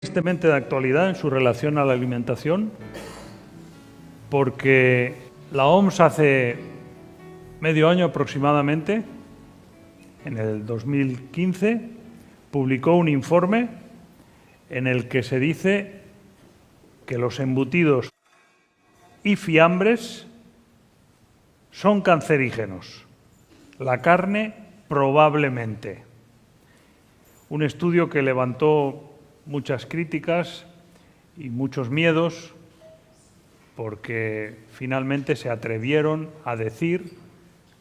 Tristemente de actualidad en su relación a la alimentación, porque la OMS hace medio año aproximadamente, en el 2015, publicó un informe en el que se dice que los embutidos y fiambres son cancerígenos, la carne probablemente. Un estudio que levantó muchas críticas y muchos miedos porque finalmente se atrevieron a decir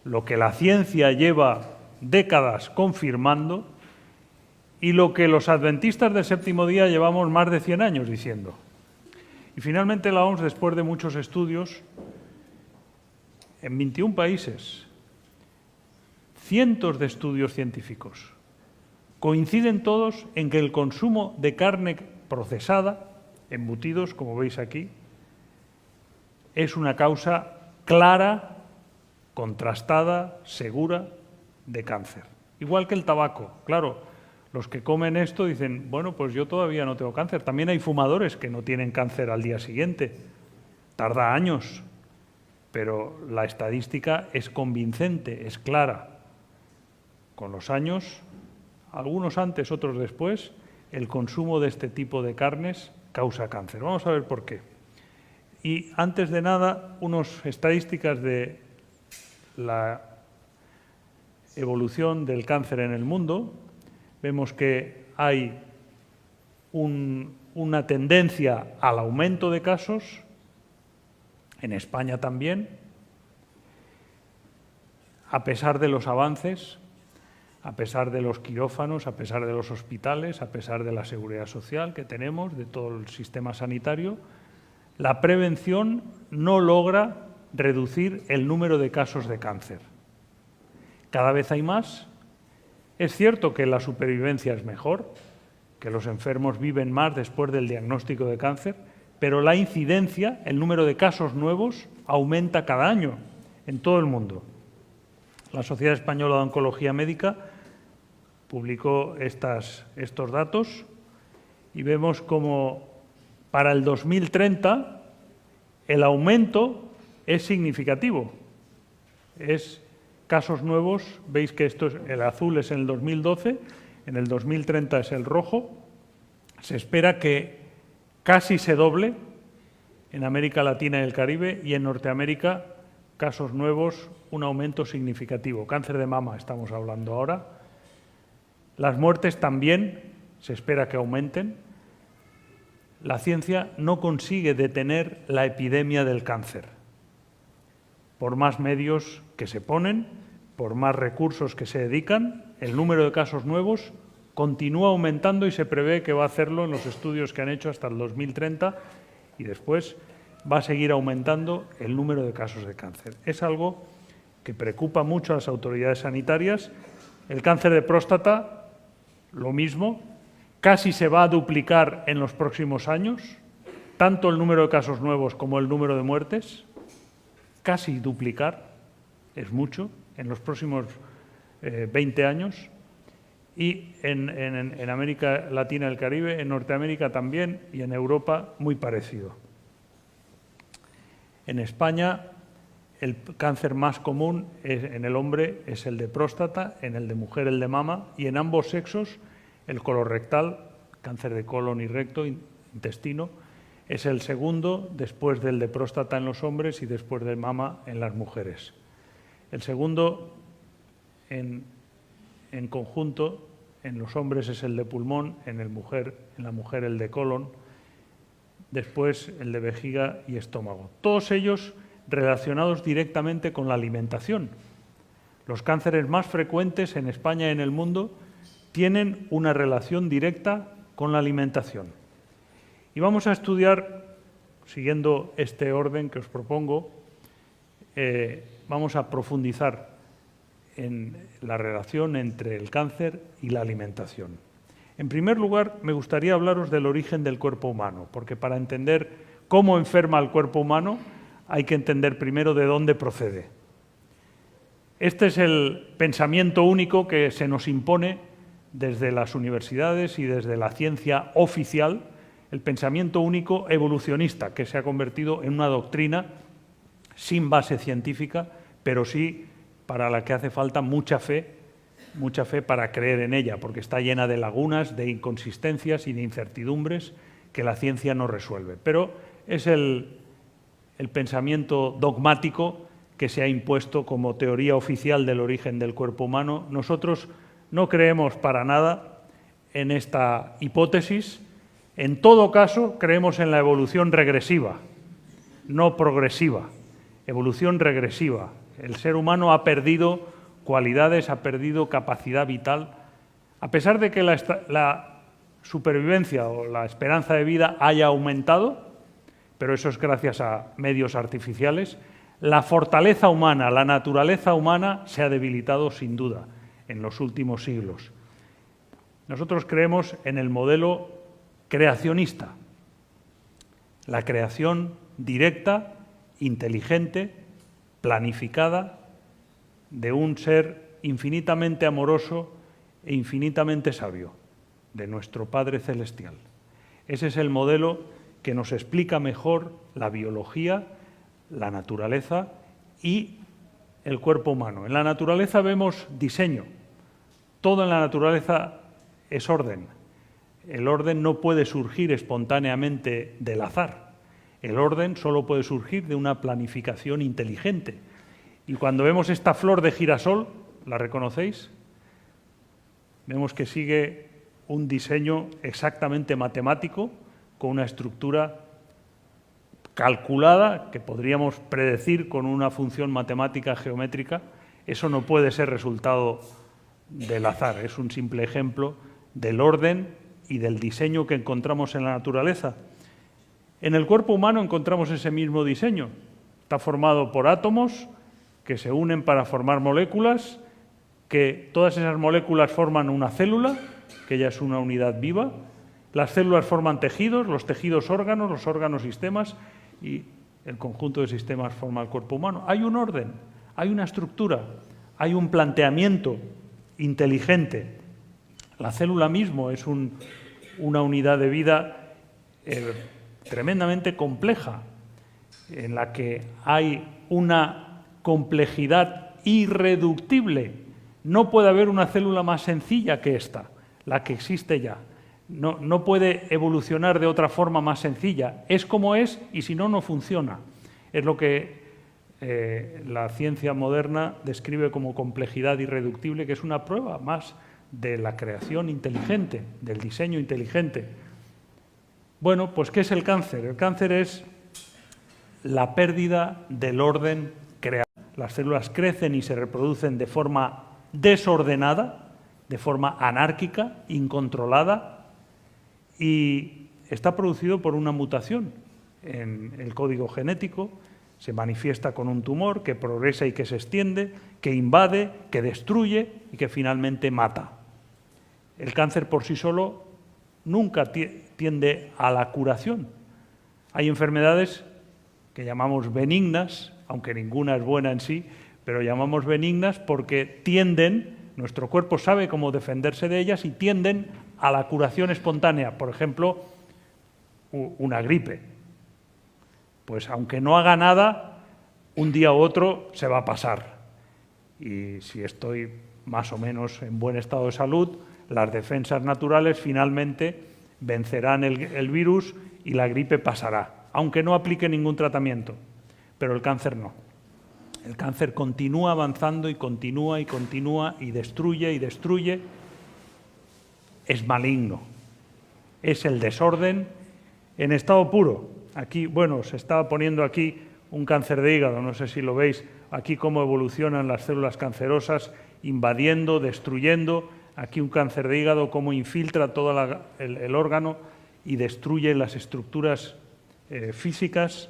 lo que la ciencia lleva décadas confirmando y lo que los adventistas del séptimo día llevamos más de 100 años diciendo. Y finalmente la OMS, después de muchos estudios, en 21 países, cientos de estudios científicos, coinciden todos en que el consumo de carne procesada, embutidos, como veis aquí, es una causa clara, contrastada, segura de cáncer. Igual que el tabaco. Claro, los que comen esto dicen, bueno, pues yo todavía no tengo cáncer. También hay fumadores que no tienen cáncer al día siguiente. Tarda años, pero la estadística es convincente, es clara. Con los años, algunos antes, otros después, el consumo de este tipo de carnes causa cáncer. Vamos a ver por qué. Y antes de nada, unas estadísticas de la evolución del cáncer en el mundo. Vemos que hay una tendencia al aumento de casos, en España también, a pesar de los avances, a pesar de los quirófanos, a pesar de los hospitales, a pesar de la seguridad social que tenemos, de todo el sistema sanitario, la prevención no logra reducir el número de casos de cáncer. Cada vez hay más. Es cierto que la supervivencia es mejor, que los enfermos viven más después del diagnóstico de cáncer, pero la incidencia, el número de casos nuevos, aumenta cada año en todo el mundo. La Sociedad Española de Oncología Médica publicó estos datos y vemos como para el 2030 el aumento es significativo. Es casos nuevos, veis que el azul es en el 2012, en el 2030 es el rojo. Se espera que casi se doble en América Latina y el Caribe y en Norteamérica casos nuevos, un aumento significativo. Cáncer de mama estamos hablando ahora. Las muertes también se espera que aumenten. La ciencia no consigue detener la epidemia del cáncer. Por más medios que se ponen, por más recursos que se dedican, el número de casos nuevos continúa aumentando y se prevé que va a hacerlo en los estudios que han hecho hasta el 2030 y después va a seguir aumentando el número de casos de cáncer. Es algo que preocupa mucho a las autoridades sanitarias. El cáncer de próstata, lo mismo, casi se va a duplicar en los próximos años, tanto el número de casos nuevos como el número de muertes, casi duplicar, es mucho, en los próximos 20 años. Y en América Latina y el Caribe, en Norteamérica también y en Europa muy parecido. En España, el cáncer más común en el hombre es el de próstata, en el de mujer el de mama y en ambos sexos el colorectal, cáncer de colon y recto, intestino, es el segundo después del de próstata en los hombres y después del mama en las mujeres. El segundo en conjunto en los hombres es el de pulmón, en la mujer el de colon, después el de vejiga y estómago. Todos ellos relacionados directamente con la alimentación. Los cánceres más frecuentes en España y en el mundo tienen una relación directa con la alimentación. Y vamos a estudiar, siguiendo este orden que os propongo, vamos a profundizar en la relación entre el cáncer y la alimentación. En primer lugar, me gustaría hablaros del origen del cuerpo humano, porque para entender cómo enferma el cuerpo humano hay que entender primero de dónde procede. Este es el pensamiento único que se nos impone desde las universidades y desde la ciencia oficial el pensamiento único evolucionista, que se ha convertido en una doctrina sin base científica, pero sí para la que hace falta mucha fe para creer en ella, porque está llena de lagunas, de inconsistencias y de incertidumbres que la ciencia no resuelve. Pero es el pensamiento dogmático que se ha impuesto como teoría oficial del origen del cuerpo humano. Nosotros no creemos para nada en esta hipótesis. En todo caso, creemos en la evolución regresiva, no progresiva. Evolución regresiva. El ser humano ha perdido cualidades, ha perdido capacidad vital. A pesar de que la supervivencia o la esperanza de vida haya aumentado, pero eso es gracias a medios artificiales, la fortaleza humana, la naturaleza humana se ha debilitado sin duda en los últimos siglos. Nosotros creemos en el modelo creacionista, la creación directa, inteligente, planificada, de un ser infinitamente amoroso e infinitamente sabio, de nuestro Padre Celestial. Ese es el modelo que nos explica mejor la biología, la naturaleza y el cuerpo humano. En la naturaleza vemos diseño. Todo en la naturaleza es orden. El orden no puede surgir espontáneamente del azar. El orden solo puede surgir de una planificación inteligente. Y cuando vemos esta flor de girasol, ¿la reconocéis? Vemos que sigue un diseño exactamente matemático, con una estructura calculada, que podríamos predecir con una función matemática geométrica. Eso no puede ser resultado del azar, es un simple ejemplo del orden y del diseño que encontramos en la naturaleza. En el cuerpo humano encontramos ese mismo diseño. Está formado por átomos que se unen para formar moléculas, que todas esas moléculas forman una célula, que ya es una unidad viva. Las células forman tejidos, los tejidos órganos, los órganos sistemas, y el conjunto de sistemas forma el cuerpo humano. Hay un orden, hay una estructura, hay un planteamiento inteligente. La célula mismo es una unidad de vida tremendamente compleja, en la que hay una complejidad irreductible. No puede haber una célula más sencilla que esta, la que existe ya. No puede evolucionar de otra forma más sencilla. Es como es y si no, no funciona. Es lo que la ciencia moderna describe como complejidad irreductible, que es una prueba más de la creación inteligente, del diseño inteligente. Bueno, pues ¿qué es el cáncer? El cáncer es la pérdida del orden creado. Las células crecen y se reproducen de forma desordenada, de forma anárquica, incontrolada, y está producido por una mutación en el código genético. Se manifiesta con un tumor que progresa y que se extiende, que invade, que destruye y que finalmente mata. El cáncer por sí solo nunca tiende a la curación. Hay enfermedades que llamamos benignas, aunque ninguna es buena en sí, pero llamamos benignas porque tienden, nuestro cuerpo sabe cómo defenderse de ellas y tienden a la curación espontánea. Por ejemplo, una gripe. Pues aunque no haga nada, un día u otro se va a pasar. Y si estoy más o menos en buen estado de salud, las defensas naturales finalmente vencerán el virus y la gripe pasará, aunque no aplique ningún tratamiento. Pero el cáncer no. El cáncer continúa avanzando y continúa y destruye y destruye. Es maligno. Es el desorden en estado puro. Aquí, bueno, se estaba poniendo aquí un cáncer de hígado, no sé si lo veis, aquí cómo evolucionan las células cancerosas, invadiendo, destruyendo. Aquí un cáncer de hígado, cómo infiltra todo el órgano y destruye las estructuras físicas.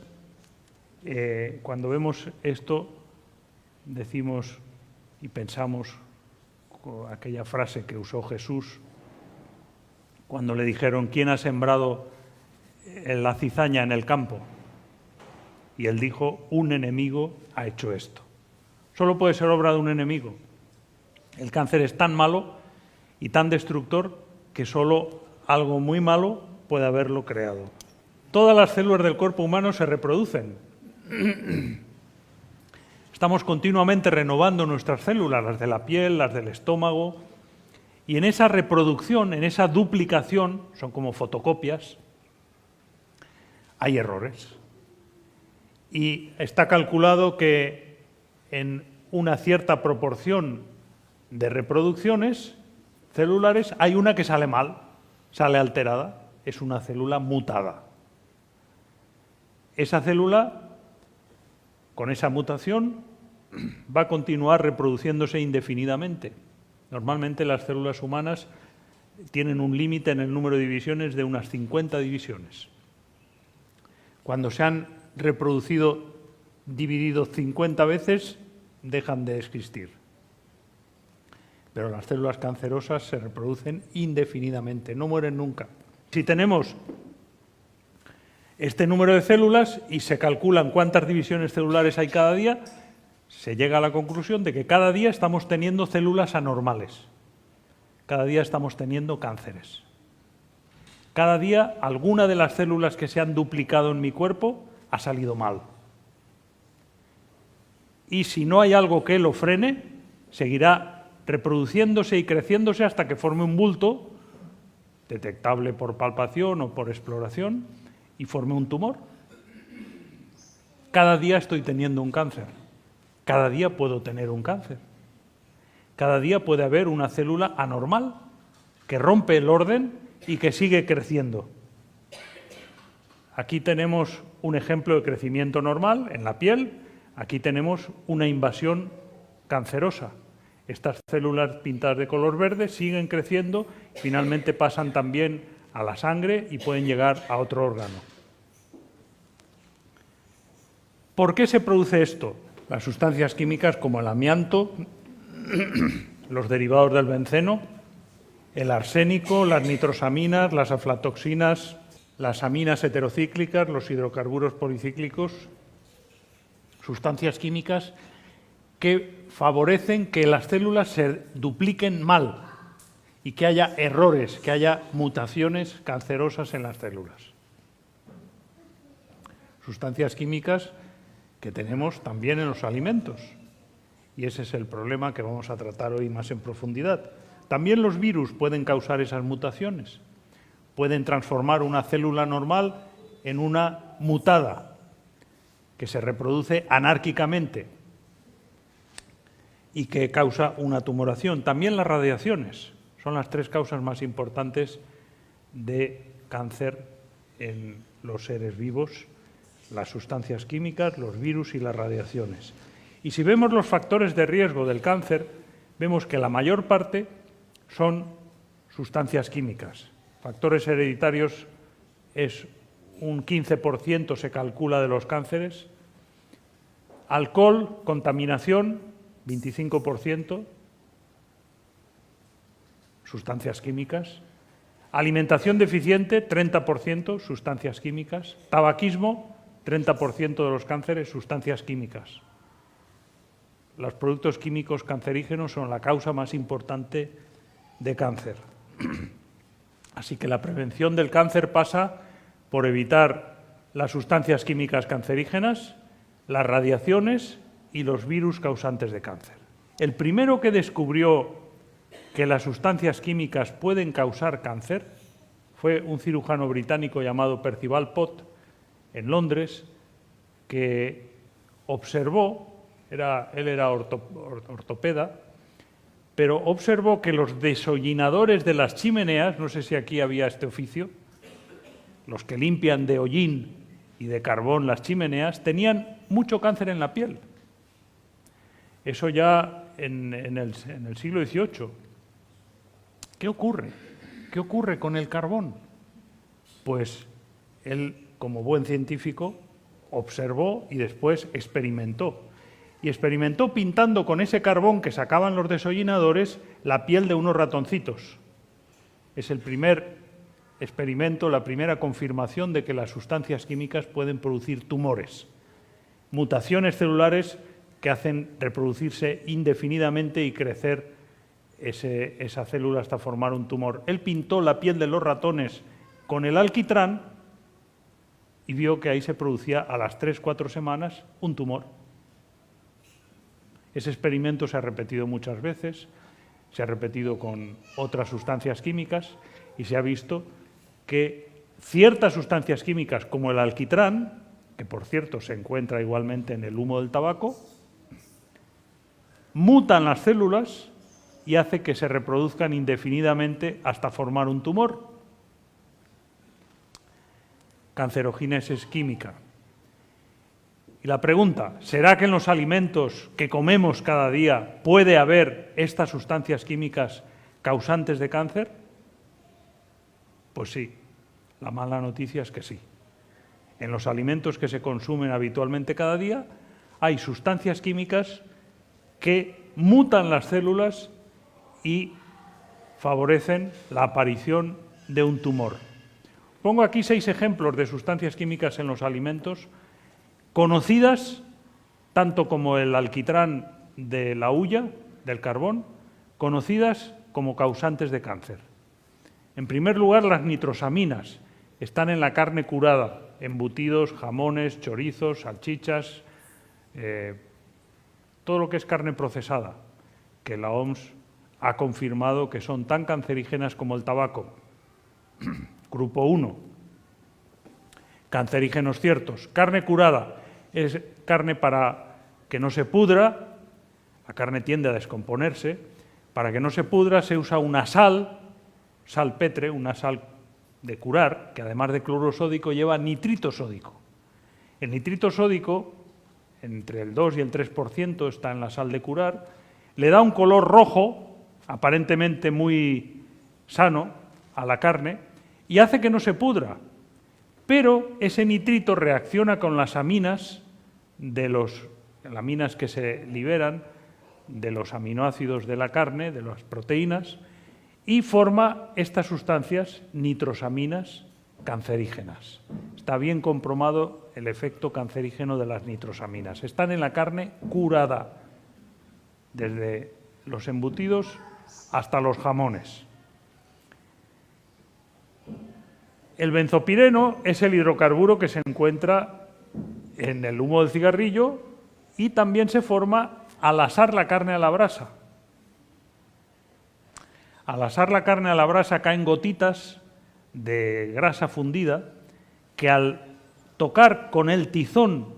Cuando vemos esto, decimos y pensamos aquella frase que usó Jesús cuando le dijeron: ¿quién ha sembrado la cizaña en el campo? Y él dijo: un enemigo ha hecho esto. Solo puede ser obra de un enemigo. El cáncer es tan malo y tan destructor que solo algo muy malo puede haberlo creado. Todas las células del cuerpo humano se reproducen. Estamos continuamente renovando nuestras células, las de la piel, las del estómago, y en esa reproducción, en esa duplicación, son como fotocopias, hay errores. Y está calculado que en una cierta proporción de reproducciones celulares hay una que sale mal, sale alterada, es una célula mutada. Esa célula, con esa mutación, va a continuar reproduciéndose indefinidamente. Normalmente las células humanas tienen un límite en el número de divisiones de unas 50 divisiones. Cuando se han dividido 50 veces, dejan de existir. Pero las células cancerosas se reproducen indefinidamente, no mueren nunca. Si tenemos este número de células y se calculan cuántas divisiones celulares hay cada día, se llega a la conclusión de que cada día estamos teniendo células anormales. Cada día estamos teniendo cánceres. Cada día alguna de las células que se han duplicado en mi cuerpo ha salido mal. Y si no hay algo que lo frene, seguirá reproduciéndose y creciéndose hasta que forme un bulto, detectable por palpación o por exploración, y forme un tumor. Cada día estoy teniendo un cáncer. Cada día puedo tener un cáncer. Cada día puede haber una célula anormal que rompe el orden y que sigue creciendo. Aquí tenemos un ejemplo de crecimiento normal en la piel. Aquí tenemos una invasión cancerosa. Estas células pintadas de color verde siguen creciendo, finalmente pasan también a la sangre y pueden llegar a otro órgano. ¿Por qué se produce esto? Las sustancias químicas como el amianto, los derivados del benceno, el arsénico, las nitrosaminas, las aflatoxinas, las aminas heterocíclicas, los hidrocarburos policíclicos, sustancias químicas que favorecen que las células se dupliquen mal y que haya errores, que haya mutaciones cancerosas en las células. Sustancias químicas que tenemos también en los alimentos. Y ese es el problema que vamos a tratar hoy más en profundidad. También los virus pueden causar esas mutaciones. Pueden transformar una célula normal en una mutada, que se reproduce anárquicamente y que causa una tumoración. También las radiaciones son las 3 causas más importantes de cáncer en los seres vivos: las sustancias químicas, los virus y las radiaciones. Y si vemos los factores de riesgo del cáncer, vemos que la mayor parte son sustancias químicas. Factores hereditarios es un 15%, se calcula, de los cánceres. Alcohol, contaminación, 25%. Sustancias químicas. Alimentación deficiente, 30%, sustancias químicas. Tabaquismo, 30% de los cánceres, sustancias químicas. Los productos químicos cancerígenos son la causa más importante de cáncer. Así que la prevención del cáncer pasa por evitar las sustancias químicas cancerígenas, las radiaciones y los virus causantes de cáncer. El primero que descubrió que las sustancias químicas pueden causar cáncer fue un cirujano británico llamado Percival Pott, en Londres, que observó, él era ortopeda, pero observó que los deshollinadores de las chimeneas, no sé si aquí había este oficio, los que limpian de hollín y de carbón las chimeneas, tenían mucho cáncer en la piel. Eso ya en el siglo XVIII. ¿Qué ocurre? ¿Qué ocurre con el carbón? Pues él, como buen científico, observó y después experimentó. Y experimentó pintando con ese carbón que sacaban los deshollinadores la piel de unos ratoncitos. Es el primer experimento, la primera confirmación de que las sustancias químicas pueden producir tumores, mutaciones celulares que hacen reproducirse indefinidamente y crecer esa célula hasta formar un tumor. Él pintó la piel de los ratones con el alquitrán y vio que ahí se producía a las 3-4 semanas un tumor. Ese experimento se ha repetido muchas veces, se ha repetido con otras sustancias químicas y se ha visto que ciertas sustancias químicas como el alquitrán, que por cierto se encuentra igualmente en el humo del tabaco, mutan las células y hace que se reproduzcan indefinidamente hasta formar un tumor. Cancerogénesis química. Y la pregunta, ¿será que en los alimentos que comemos cada día puede haber estas sustancias químicas causantes de cáncer? Pues sí, la mala noticia es que sí. En los alimentos que se consumen habitualmente cada día hay sustancias químicas que mutan las células y favorecen la aparición de un tumor. Pongo aquí 6 ejemplos de sustancias químicas en los alimentos conocidas, tanto como el alquitrán de la hulla, del carbón, conocidas como causantes de cáncer. En primer lugar, las nitrosaminas están en la carne curada, embutidos, jamones, chorizos, salchichas, todo lo que es carne procesada, que la OMS ha confirmado que son tan cancerígenas como el tabaco. Grupo 1. Cancerígenos ciertos. Carne curada es carne para que no se pudra, la carne tiende a descomponerse, para que no se pudra se usa una sal petre, una sal de curar, que además de cloruro sódico lleva nitrito sódico. El nitrito sódico, entre el 2 y el 3% está en la sal de curar, le da un color rojo, aparentemente muy sano, a la carne, y hace que no se pudra. Pero ese nitrito reacciona con las aminas aminas que se liberan de los aminoácidos de la carne, de las proteínas, y forma estas sustancias nitrosaminas cancerígenas. Está bien comprobado el efecto cancerígeno de las nitrosaminas. Están en la carne curada, desde los embutidos hasta los jamones. El benzopireno es el hidrocarburo que se encuentra en el humo del cigarrillo y también se forma al asar la carne a la brasa. Al asar la carne a la brasa caen gotitas de grasa fundida que al tocar con el tizón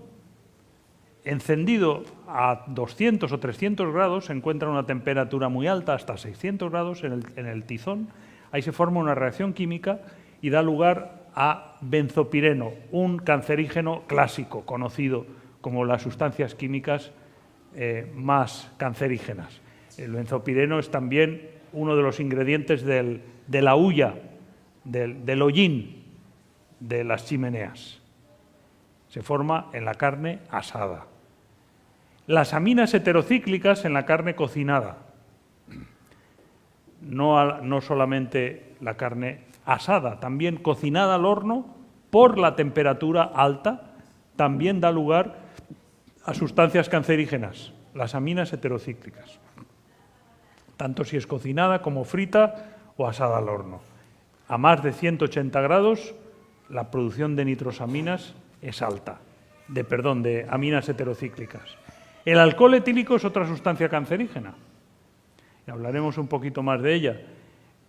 encendido a 200 o 300 grados, se encuentra una temperatura muy alta, hasta 600 grados en el tizón, ahí se forma una reacción química y da lugar a benzopireno, un cancerígeno clásico, conocido como las sustancias químicas más cancerígenas. El benzopireno es también uno de los ingredientes de la hulla, del hollín de las chimeneas. Se forma en la carne asada. Las aminas heterocíclicas en la carne cocinada. No solamente la carne asada, también cocinada al horno por la temperatura alta, también da lugar a sustancias cancerígenas, las aminas heterocíclicas, tanto si es cocinada como frita o asada al horno. A más de 180 grados, la producción de nitrosaminas es alta, de aminas heterocíclicas. El alcohol etílico es otra sustancia cancerígena, y hablaremos un poquito más de ella.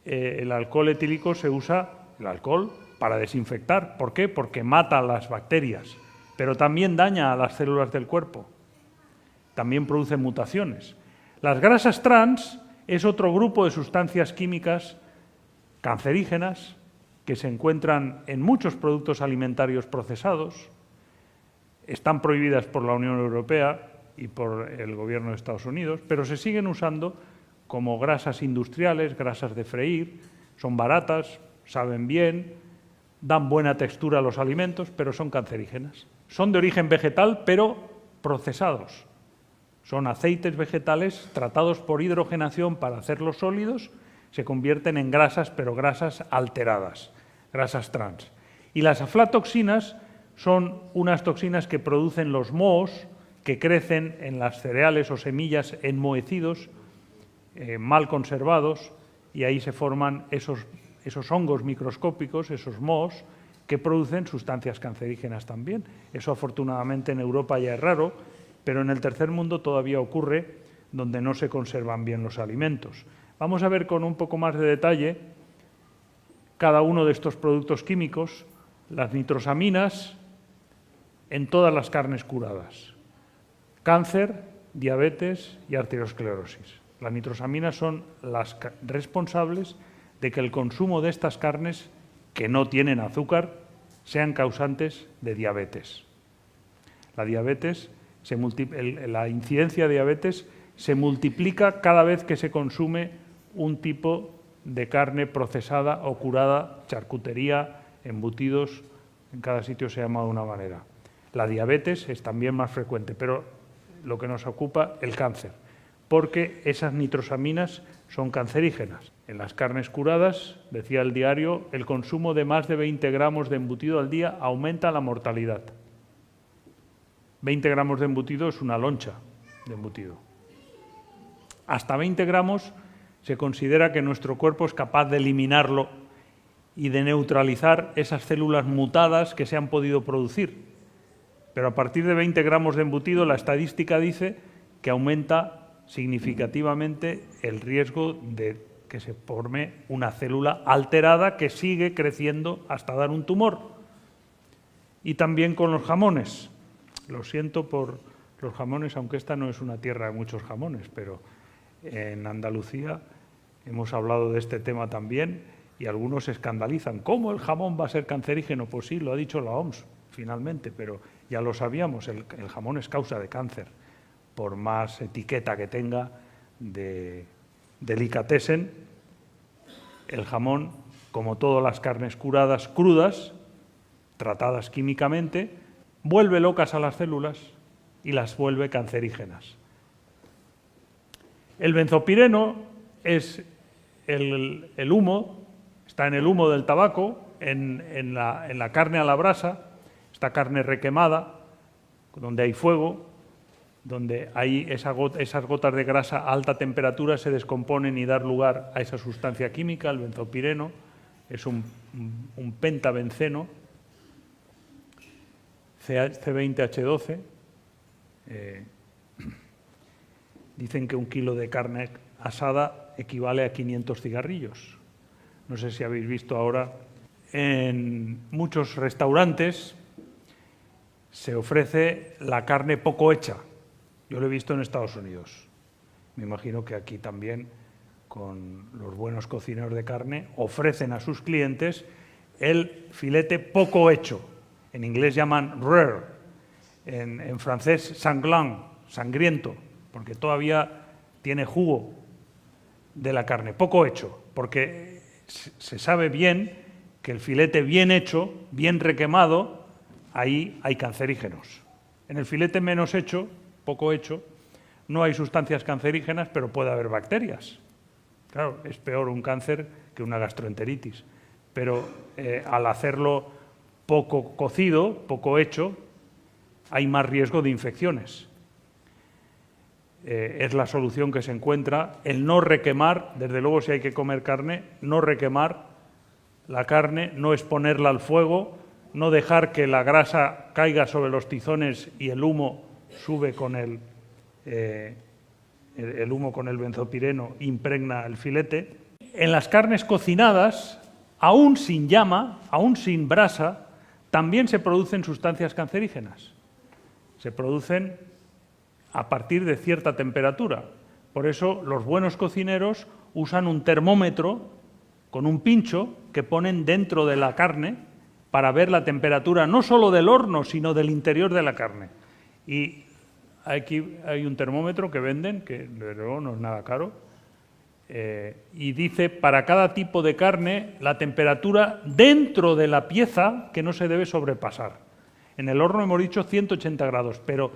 El alcohol etílico se usa, el alcohol, para desinfectar. ¿Por qué? Porque mata las bacterias, pero también daña a las células del cuerpo. También produce mutaciones. Las grasas trans es otro grupo de sustancias químicas cancerígenas que se encuentran en muchos productos alimentarios procesados. Están prohibidas por la Unión Europea y por el Gobierno de Estados Unidos, pero se siguen usando como grasas industriales, grasas de freír, son baratas, saben bien, dan buena textura a los alimentos, pero son cancerígenas. Son de origen vegetal, pero procesados. Son aceites vegetales tratados por hidrogenación para hacerlos sólidos, se convierten en grasas, pero grasas alteradas, grasas trans. Y las aflatoxinas son unas toxinas que producen los mohos que crecen en las cereales o semillas enmohecidos mal conservados, y ahí se forman esos hongos microscópicos, esos mohos, que producen sustancias cancerígenas también. Eso afortunadamente en Europa ya es raro, pero en el tercer mundo todavía ocurre, donde no se conservan bien los alimentos. Vamos a ver con un poco más de detalle cada uno de estos productos químicos, las nitrosaminas en todas las carnes curadas. Cáncer, diabetes y arteriosclerosis. Las nitrosaminas son las responsables de que el consumo de estas carnes que no tienen azúcar sean causantes de diabetes. La incidencia de diabetes se multiplica cada vez que se consume un tipo de carne procesada o curada, charcutería, embutidos, en cada sitio se llama de una manera. La diabetes es también más frecuente, pero lo que nos ocupa, el cáncer, porque esas nitrosaminas son cancerígenas. En las carnes curadas, decía el diario, el consumo de más de 20 gramos de embutido al día aumenta la mortalidad. 20 gramos de embutido es una loncha de embutido. Hasta 20 gramos se considera que nuestro cuerpo es capaz de eliminarlo y de neutralizar esas células mutadas que se han podido producir. Pero a partir de 20 gramos de embutido, la estadística dice que aumenta significativamente el riesgo de que se forme una célula alterada que sigue creciendo hasta dar un tumor. Y también con los jamones. Lo siento por los jamones, aunque esta no es una tierra de muchos jamones, pero en Andalucía hemos hablado de este tema también y algunos se escandalizan. ¿Cómo el jamón va a ser cancerígeno? Pues sí, lo ha dicho la OMS finalmente, pero ya lo sabíamos, el jamón es causa de cáncer, por más etiqueta que tenga de delicatessen. El jamón, como todas las carnes curadas, crudas, tratadas químicamente, vuelve locas a las células y las vuelve cancerígenas. El benzopireno es el humo, está en el humo del tabaco, en la carne a la brasa, esta carne requemada, donde hay fuego, donde hay esas gotas de grasa a alta temperatura se descomponen y dan lugar a esa sustancia química, el benzopireno, es un pentabenceno, C20H12. Dicen que 1 kilo de carne asada equivale a 500 cigarrillos. No sé si habéis visto ahora, en muchos restaurantes se ofrece la carne poco hecha. Yo lo he visto en Estados Unidos. Me imagino que aquí también, con los buenos cocineros de carne, ofrecen a sus clientes el filete poco hecho. En inglés llaman rare, en francés sanglant, sangriento, porque todavía tiene jugo de la carne, poco hecho, porque se sabe bien que el filete bien hecho, bien requemado, ahí hay cancerígenos. En el filete menos hecho, poco hecho, no hay sustancias cancerígenas, pero puede haber bacterias. Claro, es peor un cáncer que una gastroenteritis, pero al hacerlo poco cocido, poco hecho, hay más riesgo de infecciones. Es la solución que se encuentra, el no requemar, desde luego si hay que comer carne, no requemar la carne, no exponerla al fuego, no dejar que la grasa caiga sobre los tizones y el humo sube con el humo con el benzopireno, impregna el filete. En las carnes cocinadas, aún sin llama, aún sin brasa, también se producen sustancias cancerígenas. Se producen a partir de cierta temperatura. Por eso los buenos cocineros usan un termómetro con un pincho que ponen dentro de la carne para ver la temperatura no solo del horno, sino del interior de la carne. Y aquí hay un termómetro que venden, que desde luego no es nada caro, y dice para cada tipo de carne la temperatura dentro de la pieza que no se debe sobrepasar. En el horno hemos dicho 180 grados, pero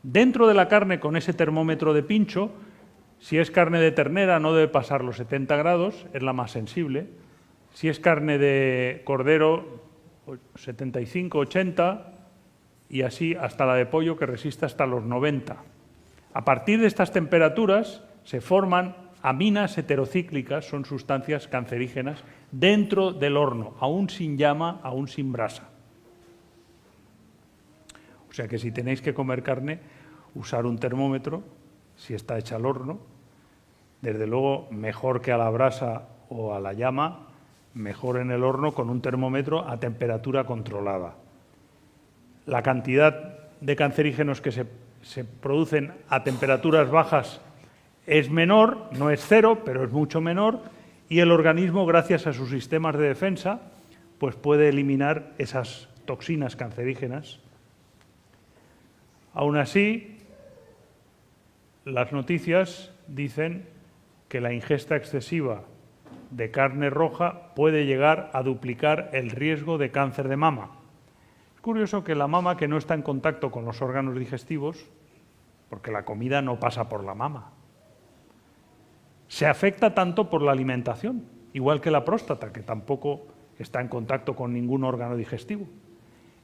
dentro de la carne con ese termómetro de pincho, si es carne de ternera no debe pasar los 70 grados, es la más sensible. Si es carne de cordero, 75, 80 y así hasta la de pollo que resiste hasta los 90. A partir de estas temperaturas se forman aminas heterocíclicas son sustancias cancerígenas dentro del horno, aún sin llama, aún sin brasa. O sea que si tenéis que comer carne, usar un termómetro, si está hecha al horno, desde luego mejor que a la brasa o a la llama, mejor en el horno con un termómetro a temperatura controlada. La cantidad de cancerígenos que se producen a temperaturas bajas es menor, no es cero, pero es mucho menor, y el organismo, gracias a sus sistemas de defensa, pues puede eliminar esas toxinas cancerígenas. Aún así, las noticias dicen que la ingesta excesiva de carne roja puede llegar a duplicar el riesgo de cáncer de mama. Es curioso que la mama, que no está en contacto con los órganos digestivos, porque la comida no pasa por la mama, se afecta tanto por la alimentación, igual que la próstata, que tampoco está en contacto con ningún órgano digestivo.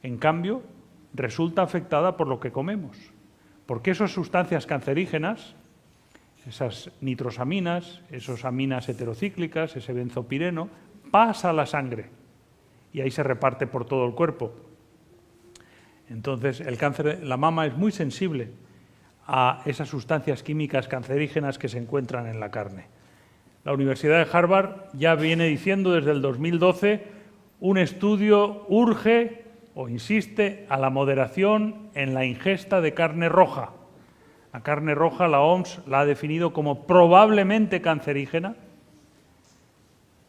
En cambio, resulta afectada por lo que comemos, porque esas sustancias cancerígenas, esas nitrosaminas, esas aminas heterocíclicas, ese benzopireno, pasa a la sangre y ahí se reparte por todo el cuerpo. Entonces, el cáncer, la mama es muy sensible a esas sustancias químicas cancerígenas que se encuentran en la carne. La Universidad de Harvard ya viene diciendo desde el 2012, un estudio urge o insiste a la moderación en la ingesta de carne roja. La carne roja, la OMS la ha definido como probablemente cancerígena.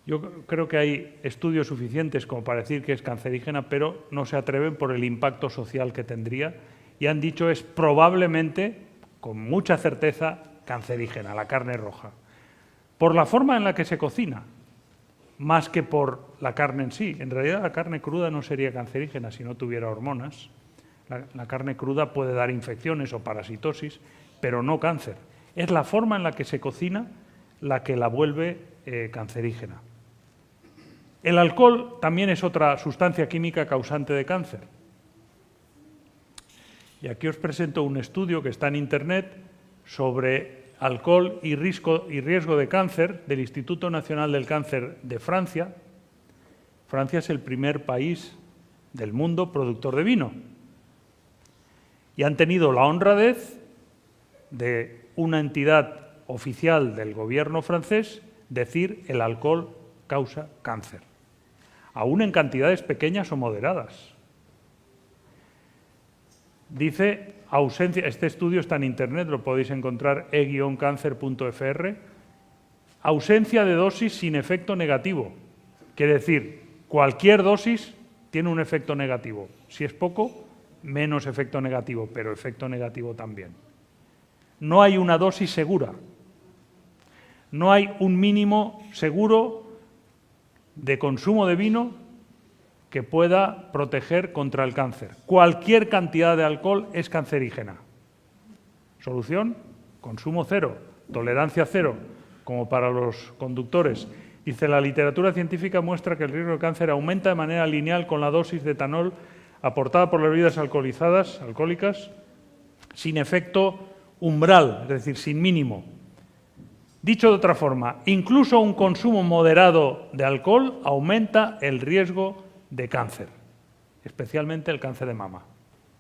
Yo creo que hay estudios suficientes como para decir que es cancerígena, pero no se atreven por el impacto social que tendría y han dicho es probablemente, con mucha certeza, cancerígena, la carne roja. Por la forma en la que se cocina, más que por la carne en sí. En realidad la carne cruda no sería cancerígena si no tuviera hormonas. La carne cruda puede dar infecciones o parasitosis, pero no cáncer. Es la forma en la que se cocina la que la vuelve cancerígena. El alcohol también es otra sustancia química causante de cáncer. Y aquí os presento un estudio que está en Internet sobre alcohol y riesgo de cáncer del Instituto Nacional del Cáncer de Francia. Francia es el primer país del mundo productor de vino. Y han tenido la honradez de una entidad oficial del gobierno francés decir el alcohol causa cáncer, aún en cantidades pequeñas o moderadas. Dice ausencia, este estudio está en Internet, lo podéis encontrar e-cancer.fr, ausencia de dosis sin efecto negativo. Quiere decir, cualquier dosis tiene un efecto negativo. Si es poco, menos efecto negativo, pero efecto negativo también. No hay una dosis segura. No hay un mínimo seguro de consumo de vino que pueda proteger contra el cáncer. Cualquier cantidad de alcohol es cancerígena. Solución, consumo cero, tolerancia cero, como para los conductores. Dice, la literatura científica muestra que el riesgo de cáncer aumenta de manera lineal con la dosis de etanol aportada por las bebidas alcohólicas, sin efecto umbral, es decir, sin mínimo. Dicho de otra forma, incluso un consumo moderado de alcohol aumenta el riesgo de cáncer, especialmente el cáncer de mama.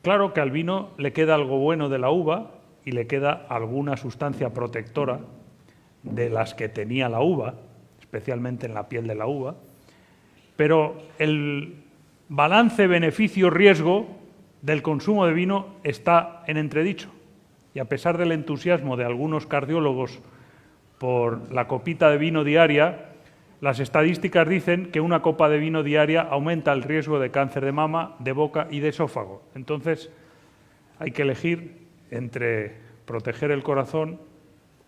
Claro que al vino le queda algo bueno de la uva y le queda alguna sustancia protectora de las que tenía la uva, especialmente en la piel de la uva, pero el balance beneficio-riesgo del consumo de vino está en entredicho. Y a pesar del entusiasmo de algunos cardiólogos por la copita de vino diaria, las estadísticas dicen que una copa de vino diaria aumenta el riesgo de cáncer de mama, de boca y de esófago. Entonces, hay que elegir entre proteger el corazón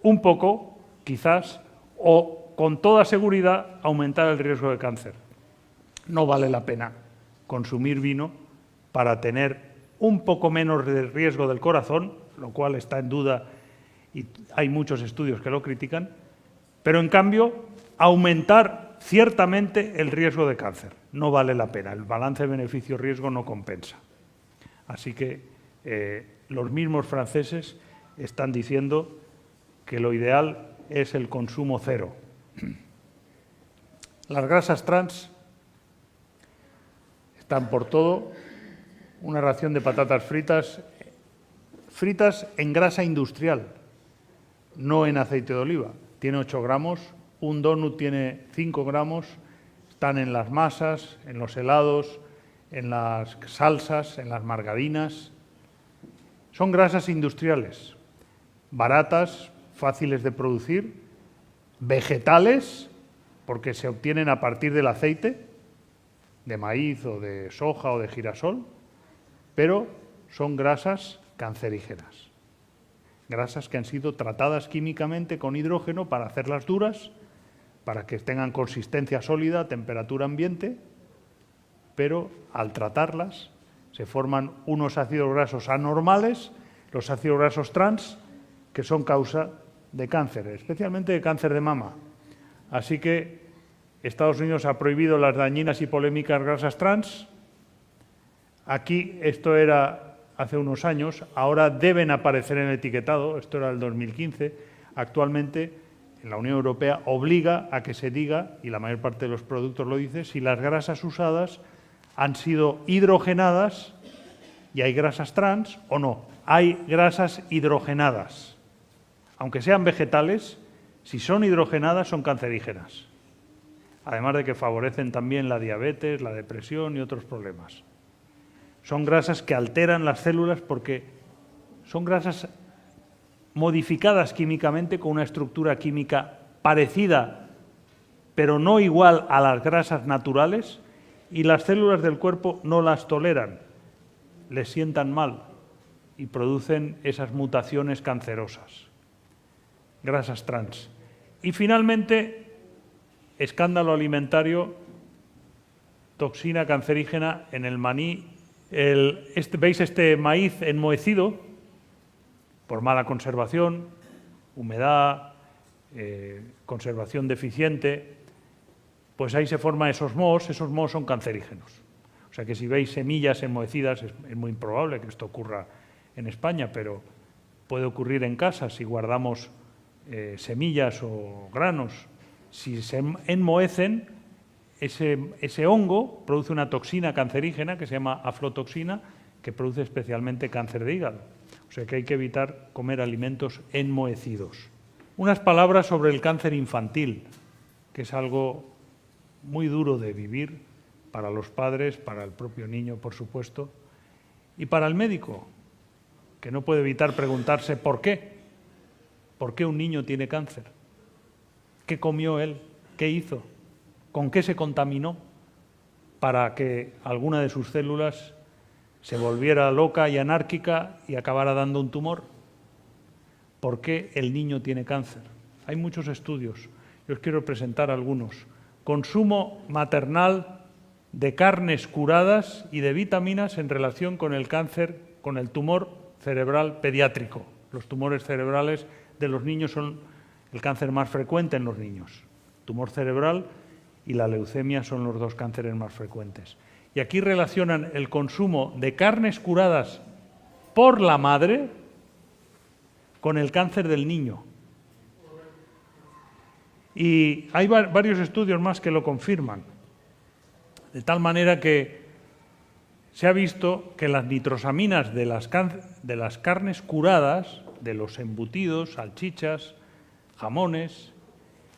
un poco, quizás, o con toda seguridad aumentar el riesgo de cáncer. No vale la pena consumir vino para tener un poco menos de riesgo del corazón, lo cual está en duda y hay muchos estudios que lo critican, pero en cambio aumentar ciertamente el riesgo de cáncer. No vale la pena, el balance beneficio-riesgo no compensa. Así que los mismos franceses están diciendo que lo ideal es el consumo cero. Las grasas trans están por todo. Una ración de patatas fritas en grasa industrial, no en aceite de oliva. Tiene 8 gramos, un donut tiene 5 gramos, están en las masas, en los helados, en las salsas, en las margarinas. Son grasas industriales, baratas, fáciles de producir, vegetales, porque se obtienen a partir del aceite, de maíz o de soja o de girasol, pero son grasas cancerígenas. Grasas que han sido tratadas químicamente con hidrógeno para hacerlas duras, para que tengan consistencia sólida a temperatura ambiente, pero al tratarlas se forman unos ácidos grasos anormales, los ácidos grasos trans, que son causa de cáncer, especialmente de cáncer de mama. Así que Estados Unidos ha prohibido las dañinas y polémicas grasas trans. Aquí esto era hace unos años, ahora deben aparecer en el etiquetado, esto era el 2015, actualmente la Unión Europea obliga a que se diga, y la mayor parte de los productos lo dice, si las grasas usadas han sido hidrogenadas y hay grasas trans o no. Hay grasas hidrogenadas. Aunque sean vegetales, si son hidrogenadas son cancerígenas. Además de que favorecen también la diabetes, la depresión y otros problemas. Son grasas que alteran las células porque son grasas modificadas químicamente con una estructura química parecida, pero no igual a las grasas naturales, y las células del cuerpo no las toleran, les sientan mal y producen esas mutaciones cancerosas. Grasas trans. Y finalmente, escándalo alimentario, toxina cancerígena en el maní. ¿Veis este maíz enmohecido? Por mala conservación, humedad, conservación deficiente, pues ahí se forman esos mohos son cancerígenos. O sea que si veis semillas enmohecidas, es muy improbable que esto ocurra en España, pero puede ocurrir en casa si guardamos semillas o granos. Si se enmohecen, ese hongo produce una toxina cancerígena que se llama aflotoxina, que produce especialmente cáncer de hígado. O sea que hay que evitar comer alimentos enmohecidos. Unas palabras sobre el cáncer infantil, que es algo muy duro de vivir para los padres, para el propio niño, por supuesto, y para el médico, que no puede evitar preguntarse ¿por qué? ¿Por qué un niño tiene cáncer? ¿Qué comió él? ¿Qué hizo? ¿Con qué se contaminó para que alguna de sus células se volviera loca y anárquica y acabara dando un tumor? ¿Por qué el niño tiene cáncer? Hay muchos estudios. Yo os quiero presentar algunos. Consumo maternal de carnes curadas y de vitaminas en relación con el cáncer, con el tumor cerebral pediátrico. Los tumores cerebrales de los niños son el cáncer más frecuente en los niños. Tumor cerebral y la leucemia son los dos cánceres más frecuentes. Y aquí relacionan el consumo de carnes curadas por la madre con el cáncer del niño. Y hay varios estudios más que lo confirman. De tal manera que se ha visto que las nitrosaminas de las carnes curadas, de los embutidos, salchichas, jamones,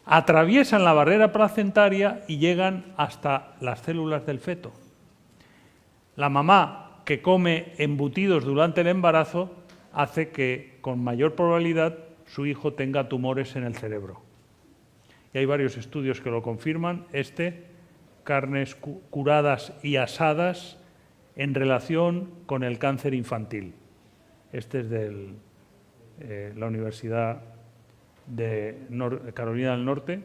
atraviesan la barrera placentaria y llegan hasta las células del feto. La mamá que come embutidos durante el embarazo hace que, con mayor probabilidad, su hijo tenga tumores en el cerebro. Y hay varios estudios que lo confirman. Carnes curadas y asadas en relación con el cáncer infantil. Este es de la Universidad de Carolina del Norte,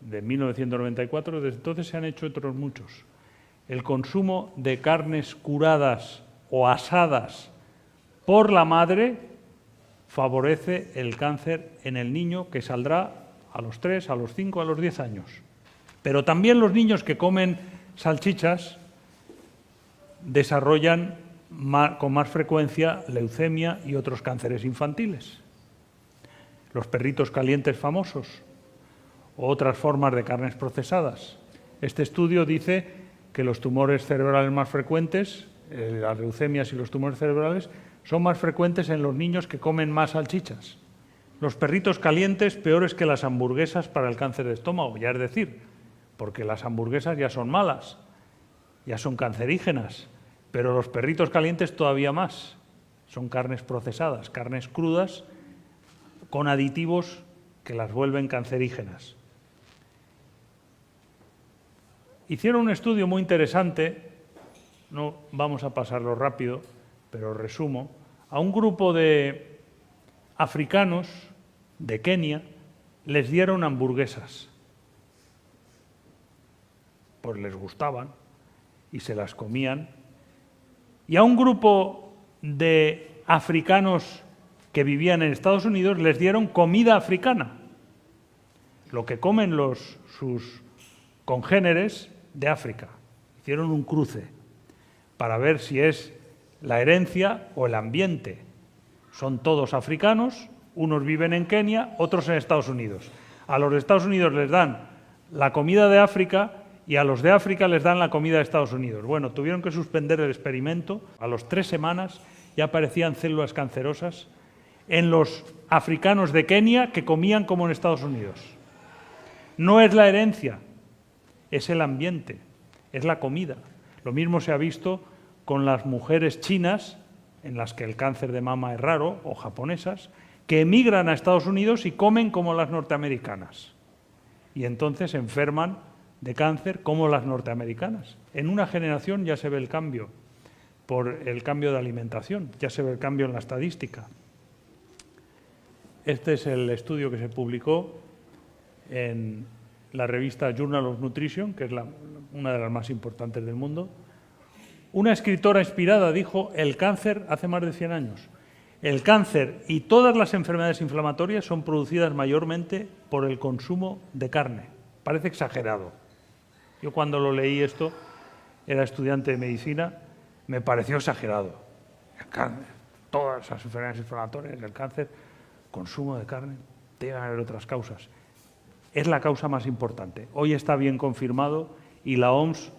de 1994. Desde entonces se han hecho otros muchos. El consumo de carnes curadas o asadas por la madre favorece el cáncer en el niño, que saldrá a los 3, a los 5, a los 10 años. Pero también los niños que comen salchichas desarrollan con más frecuencia leucemia y otros cánceres infantiles. los perritos calientes famosos o otras formas de carnes procesadas. Este estudio dice que los tumores cerebrales más frecuentes, las leucemias y los tumores cerebrales, son más frecuentes en los niños que comen más salchichas. Los perritos calientes peores que las hamburguesas para el cáncer de estómago, ya es decir, porque las hamburguesas ya son malas, ya son cancerígenas, pero los perritos calientes todavía más. Son carnes procesadas, carnes crudas con aditivos que las vuelven cancerígenas. Hicieron un estudio muy interesante, no vamos a pasarlo rápido, pero resumo, a un grupo de africanos de Kenia les dieron hamburguesas. Pues les gustaban y se las comían. Y a un grupo de africanos que vivían en Estados Unidos les dieron comida africana, lo que comen sus congéneres de África. Hicieron un cruce para ver si es la herencia o el ambiente. Son todos africanos, unos viven en Kenia, otros en Estados Unidos. A los de Estados Unidos les dan la comida de África y a los de África les dan la comida de Estados Unidos. Bueno, tuvieron que suspender el experimento. A las 3 semanas ya aparecían células cancerosas en los africanos de Kenia que comían como en Estados Unidos. No es la herencia, es el ambiente, es la comida. Lo mismo se ha visto con las mujeres chinas, en las que el cáncer de mama es raro, o japonesas, que emigran a Estados Unidos y comen como las norteamericanas. Y entonces enferman de cáncer como las norteamericanas. En una generación ya se ve el cambio, por el cambio de alimentación, ya se ve el cambio en la estadística. Este es el estudio que se publicó en la revista Journal of Nutrition, que es una de las más importantes del mundo. Una escritora inspirada dijo: el cáncer, hace más de 100 años, el cáncer y todas las enfermedades inflamatorias son producidas mayormente por el consumo de carne. Parece exagerado. Yo cuando lo leí esto, era estudiante de medicina, me pareció exagerado. El cáncer, todas las enfermedades inflamatorias, el cáncer, consumo de carne, deben haber otras causas. Es la causa más importante. Hoy está bien confirmado y la OMS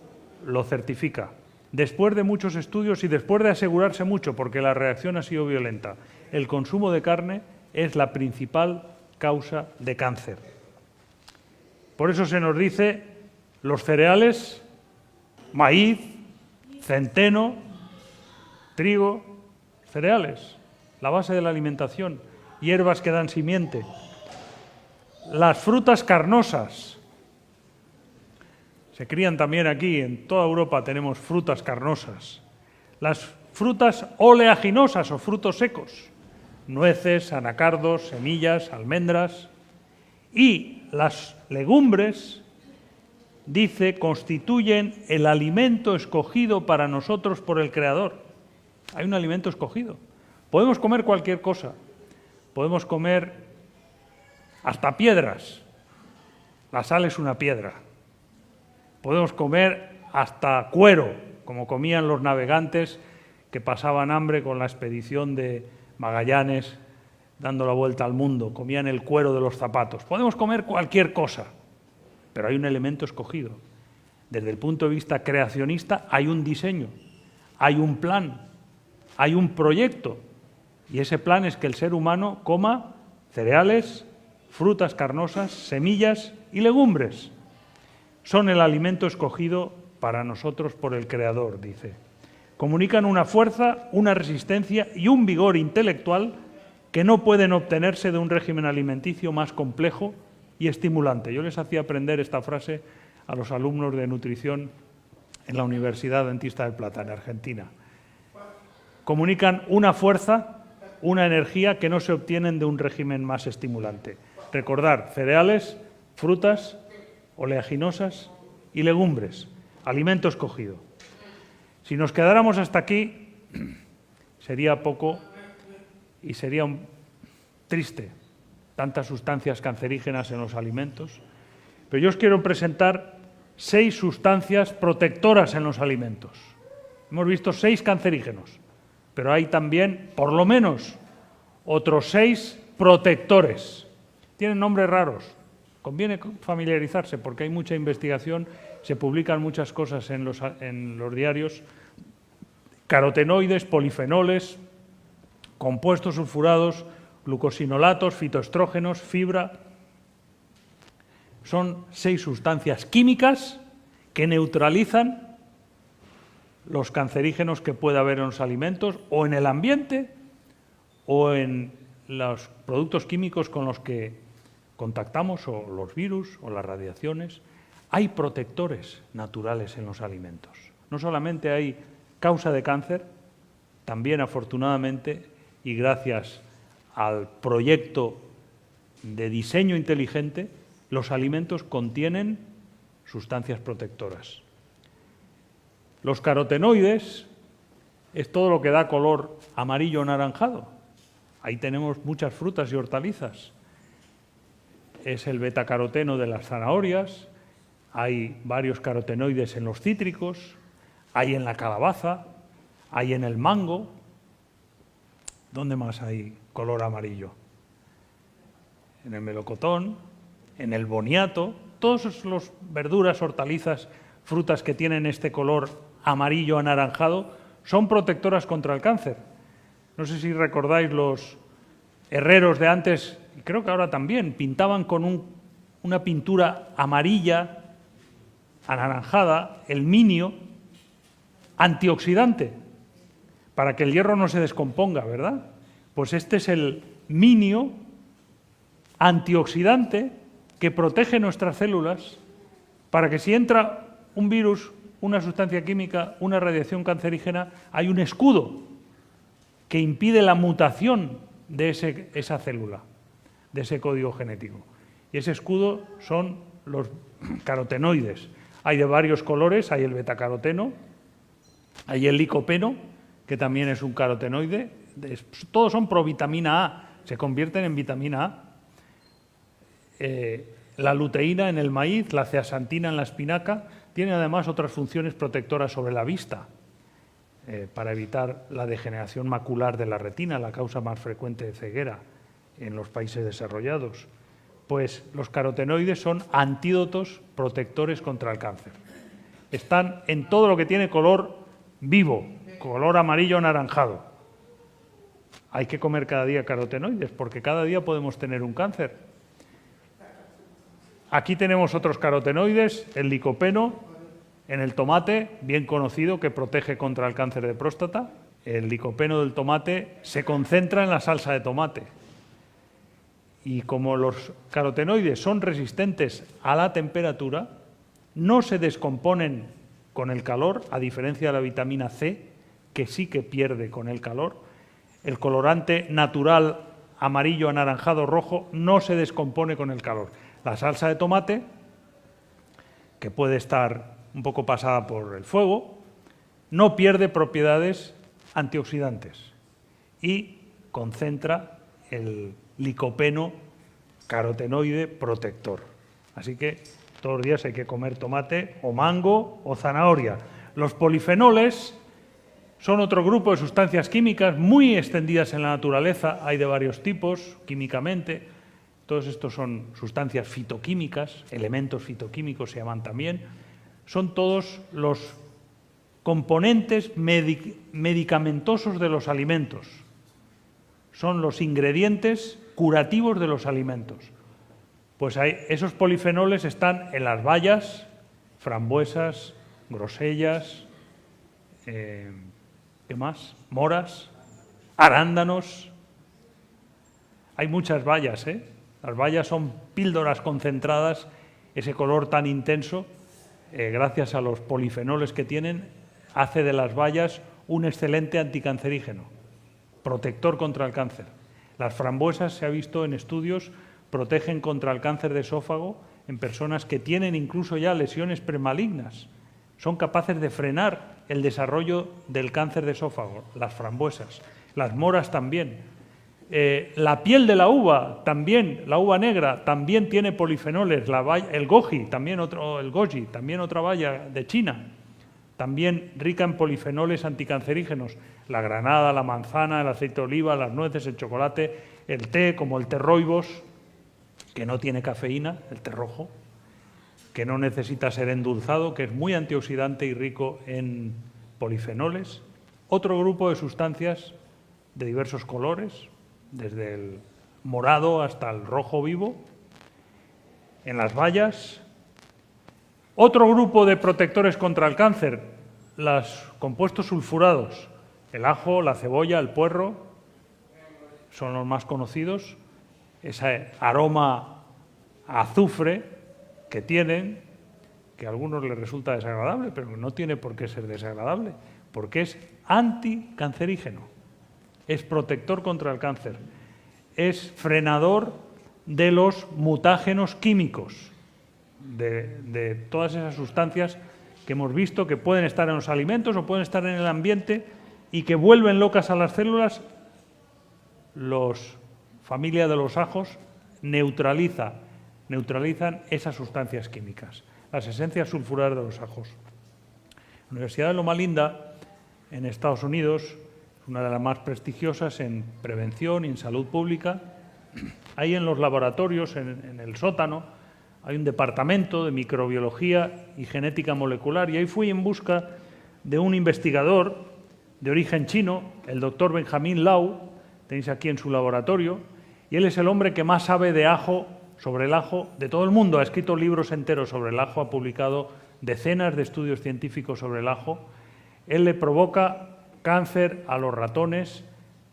lo certifica. Después de muchos estudios y después de asegurarse mucho, porque la reacción ha sido violenta, el consumo de carne es la principal causa de cáncer. Por eso se nos dice los cereales, maíz, centeno, trigo, cereales, la base de la alimentación, hierbas que dan simiente, las frutas carnosas. Se crían también aquí, en toda Europa tenemos frutas carnosas. Las frutas oleaginosas o frutos secos, nueces, anacardos, semillas, almendras. Y las legumbres, dice, constituyen el alimento escogido para nosotros por el Creador. Hay un alimento escogido. Podemos comer cualquier cosa. Podemos comer hasta piedras. La sal es una piedra. Podemos comer hasta cuero, como comían los navegantes que pasaban hambre con la expedición de Magallanes dando la vuelta al mundo. Comían el cuero de los zapatos. Podemos comer cualquier cosa, pero hay un elemento escogido. Desde el punto de vista creacionista hay un diseño, hay un plan, hay un proyecto. Y ese plan es que el ser humano coma cereales, frutas carnosas, semillas y legumbres. Son el alimento escogido para nosotros por el Creador, dice. Comunican una fuerza, una resistencia y un vigor intelectual que no pueden obtenerse de un régimen alimenticio más complejo y estimulante. Yo les hacía aprender esta frase a los alumnos de nutrición en la Universidad Adventista del Plata, en Argentina. Comunican una fuerza, una energía que no se obtienen de un régimen más estimulante. Recordar, cereales, frutas, oleaginosas y legumbres, alimento escogido. Si nos quedáramos hasta aquí, sería poco y sería triste, tantas sustancias cancerígenas en los alimentos. Pero yo os quiero presentar 6 sustancias protectoras en los alimentos. Hemos visto 6 cancerígenos, pero hay también, por lo menos, otros 6 protectores. Tienen nombres raros. Conviene familiarizarse porque hay mucha investigación, se publican muchas cosas en los diarios. Carotenoides, polifenoles, compuestos sulfurados, glucosinolatos, fitoestrógenos, fibra. Son 6 sustancias químicas que neutralizan los cancerígenos que puede haber en los alimentos o en el ambiente o en los productos químicos con los que contactamos, o los virus o las radiaciones. Hay protectores naturales en los alimentos. No solamente hay causa de cáncer, también afortunadamente y gracias al proyecto de diseño inteligente, los alimentos contienen sustancias protectoras. Los carotenoides es todo lo que da color amarillo o anaranjado. Ahí tenemos muchas frutas y hortalizas. Es el betacaroteno de las zanahorias, hay varios carotenoides en los cítricos, hay en la calabaza, hay en el mango. ¿Dónde más hay color amarillo? En el melocotón, en el boniato, todas las verduras, hortalizas, frutas que tienen este color amarillo anaranjado son protectoras contra el cáncer. No sé si recordáis los herreros de antes, y creo que ahora también, pintaban con una pintura amarilla, anaranjada, el minio, antioxidante, para que el hierro no se descomponga, ¿verdad? Pues este es el minio antioxidante que protege nuestras células para que si entra un virus, una sustancia química, una radiación cancerígena, hay un escudo que impide la mutación de esa célula, de ese código genético. Y ese escudo son los carotenoides. Hay de varios colores, hay el betacaroteno, hay el licopeno, que también es un carotenoide. Todos son provitamina A, se convierten en vitamina A. La luteína en el maíz, la zeaxantina en la espinaca, tiene además otras funciones protectoras sobre la vista, para evitar la degeneración macular de la retina, la causa más frecuente de ceguera en los países desarrollados. Pues los carotenoides son antídotos protectores contra el cáncer. Están en todo lo que tiene color vivo, color amarillo anaranjado. Hay que comer cada día carotenoides porque cada día podemos tener un cáncer. Aquí tenemos otros carotenoides, el licopeno en el tomate, bien conocido, que protege contra el cáncer de próstata. El licopeno del tomate se concentra en la salsa de tomate. Y como los carotenoides son resistentes a la temperatura, no se descomponen con el calor, a diferencia de la vitamina C, que sí que pierde con el calor. El colorante natural amarillo, anaranjado, rojo no se descompone con el calor. La salsa de tomate, que puede estar un poco pasada por el fuego, no pierde propiedades antioxidantes y concentra el licopeno carotenoide protector. Así que todos los días hay que comer tomate o mango o zanahoria. Los polifenoles son otro grupo de sustancias químicas muy extendidas en la naturaleza, hay de varios tipos químicamente. Todos estos son sustancias fitoquímicas, elementos fitoquímicos se llaman también. Son todos los componentes medicamentosos de los alimentos. Son los ingredientes curativos de los alimentos. Pues esos polifenoles están en las bayas, frambuesas, grosellas, ¿qué más? Moras, arándanos. Hay muchas bayas, ¿eh? Las bayas son píldoras concentradas, ese color tan intenso, gracias a los polifenoles que tienen, hace de las bayas un excelente anticancerígeno, protector contra el cáncer. Las frambuesas, se ha visto en estudios, protegen contra el cáncer de esófago en personas que tienen incluso ya lesiones premalignas. Son capaces de frenar el desarrollo del cáncer de esófago, las frambuesas. Las moras también. La piel de la uva también, la uva negra, también tiene polifenoles. El goji, también otra baya de China. también rica en polifenoles anticancerígenos, la granada, la manzana, el aceite de oliva, las nueces, el chocolate, el té, como el té rooibos, que no tiene cafeína, el té rojo, que no necesita ser endulzado, que es muy antioxidante y rico en polifenoles. Otro grupo de sustancias de diversos colores, desde el morado hasta el rojo vivo, en las bayas. Otro grupo de protectores contra el cáncer, los compuestos sulfurados, el ajo, la cebolla, el puerro, son los más conocidos. Ese aroma a azufre que tienen, que a algunos les resulta desagradable, pero no tiene por qué ser desagradable, porque es anticancerígeno, es protector contra el cáncer, es frenador de los mutágenos químicos, de todas esas sustancias que hemos visto que pueden estar en los alimentos o pueden estar en el ambiente y que vuelven locas a las células. Familia de los ajos neutralizan esas sustancias químicas, las esencias sulfuradas de los ajos. La Universidad de Loma Linda, en Estados Unidos, es una de las más prestigiosas en prevención y en salud pública. Ahí en los laboratorios, en el sótano, hay un departamento de microbiología y genética molecular, y ahí fui en busca de un investigador de origen chino, el doctor Benjamin Lau, tenéis aquí en su laboratorio, y él es el hombre que más sabe de ajo, sobre el ajo, de todo el mundo. Ha escrito libros enteros sobre el ajo, ha publicado decenas de estudios científicos sobre el ajo. Él le provoca cáncer a los ratones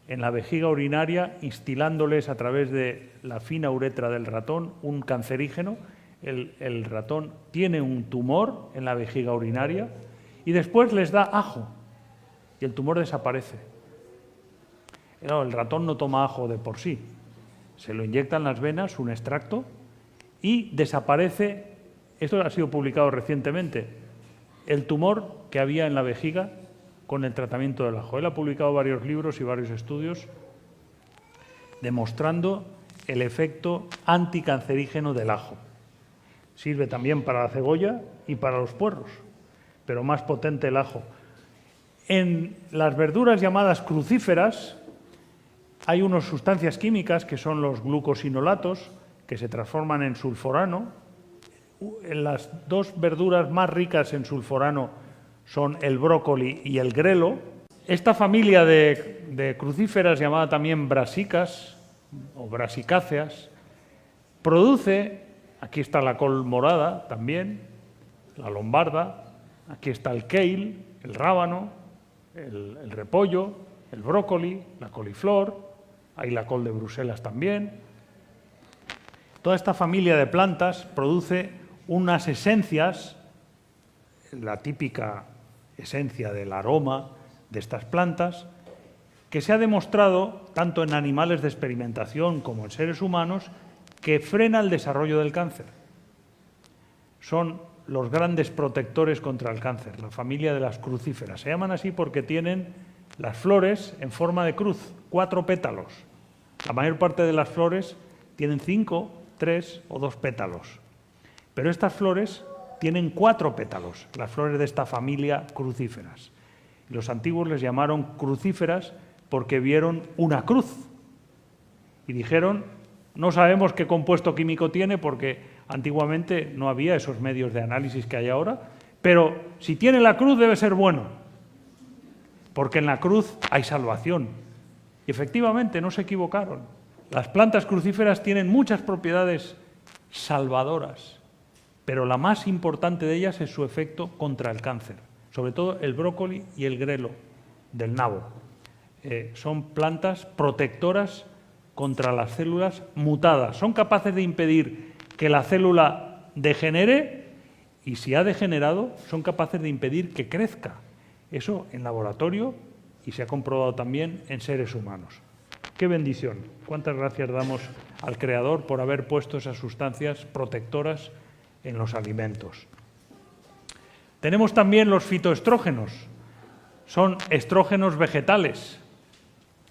en la vejiga urinaria, instilándoles a través de la fina uretra del ratón un cancerígeno. El ratón tiene un tumor en la vejiga urinaria y después les da ajo y el tumor desaparece. Claro, el ratón no toma ajo de por sí, se lo inyecta en las venas, un extracto, y desaparece, esto ha sido publicado recientemente, el tumor que había en la vejiga con el tratamiento del ajo. Él ha publicado varios libros y varios estudios demostrando el efecto anticancerígeno del ajo. Sirve también para la cebolla y para los puerros, pero más potente el ajo. En las verduras llamadas crucíferas hay unas sustancias químicas que son los glucosinolatos, que se transforman en sulforano. Las dos verduras más ricas en sulforano son el brócoli y el grelo. Esta familia de crucíferas, llamada también brasicas o brasicáceas, produce, aquí está la col morada también, la lombarda, aquí está el kale, el rábano, el repollo, el brócoli, la coliflor, hay la col de Bruselas también. Toda esta familia de plantas produce unas esencias, la típica esencia del aroma de estas plantas, que se ha demostrado, tanto en animales de experimentación como en seres humanos, que frena el desarrollo del cáncer. Son los grandes protectores contra el cáncer, la familia de las crucíferas. Se llaman así porque tienen las flores en forma de cruz, 4 pétalos. La mayor parte de las flores tienen 5, 3 o 2 pétalos. Pero estas flores tienen 4 pétalos, las flores de esta familia crucíferas. Los antiguos les llamaron crucíferas porque vieron una cruz y dijeron, no sabemos qué compuesto químico tiene porque antiguamente no había esos medios de análisis que hay ahora, pero si tiene la cruz debe ser bueno, porque en la cruz hay salvación. Y efectivamente no se equivocaron. Las plantas crucíferas tienen muchas propiedades salvadoras, pero la más importante de ellas es su efecto contra el cáncer, sobre todo el brócoli y el grelo del nabo. Son plantas protectoras contra las células mutadas. Son capaces de impedir que la célula degenere y, si ha degenerado, son capaces de impedir que crezca. Eso en laboratorio y se ha comprobado también en seres humanos. ¡Qué bendición! Cuántas gracias damos al Creador por haber puesto esas sustancias protectoras en los alimentos. Tenemos también los fitoestrógenos. Son estrógenos vegetales.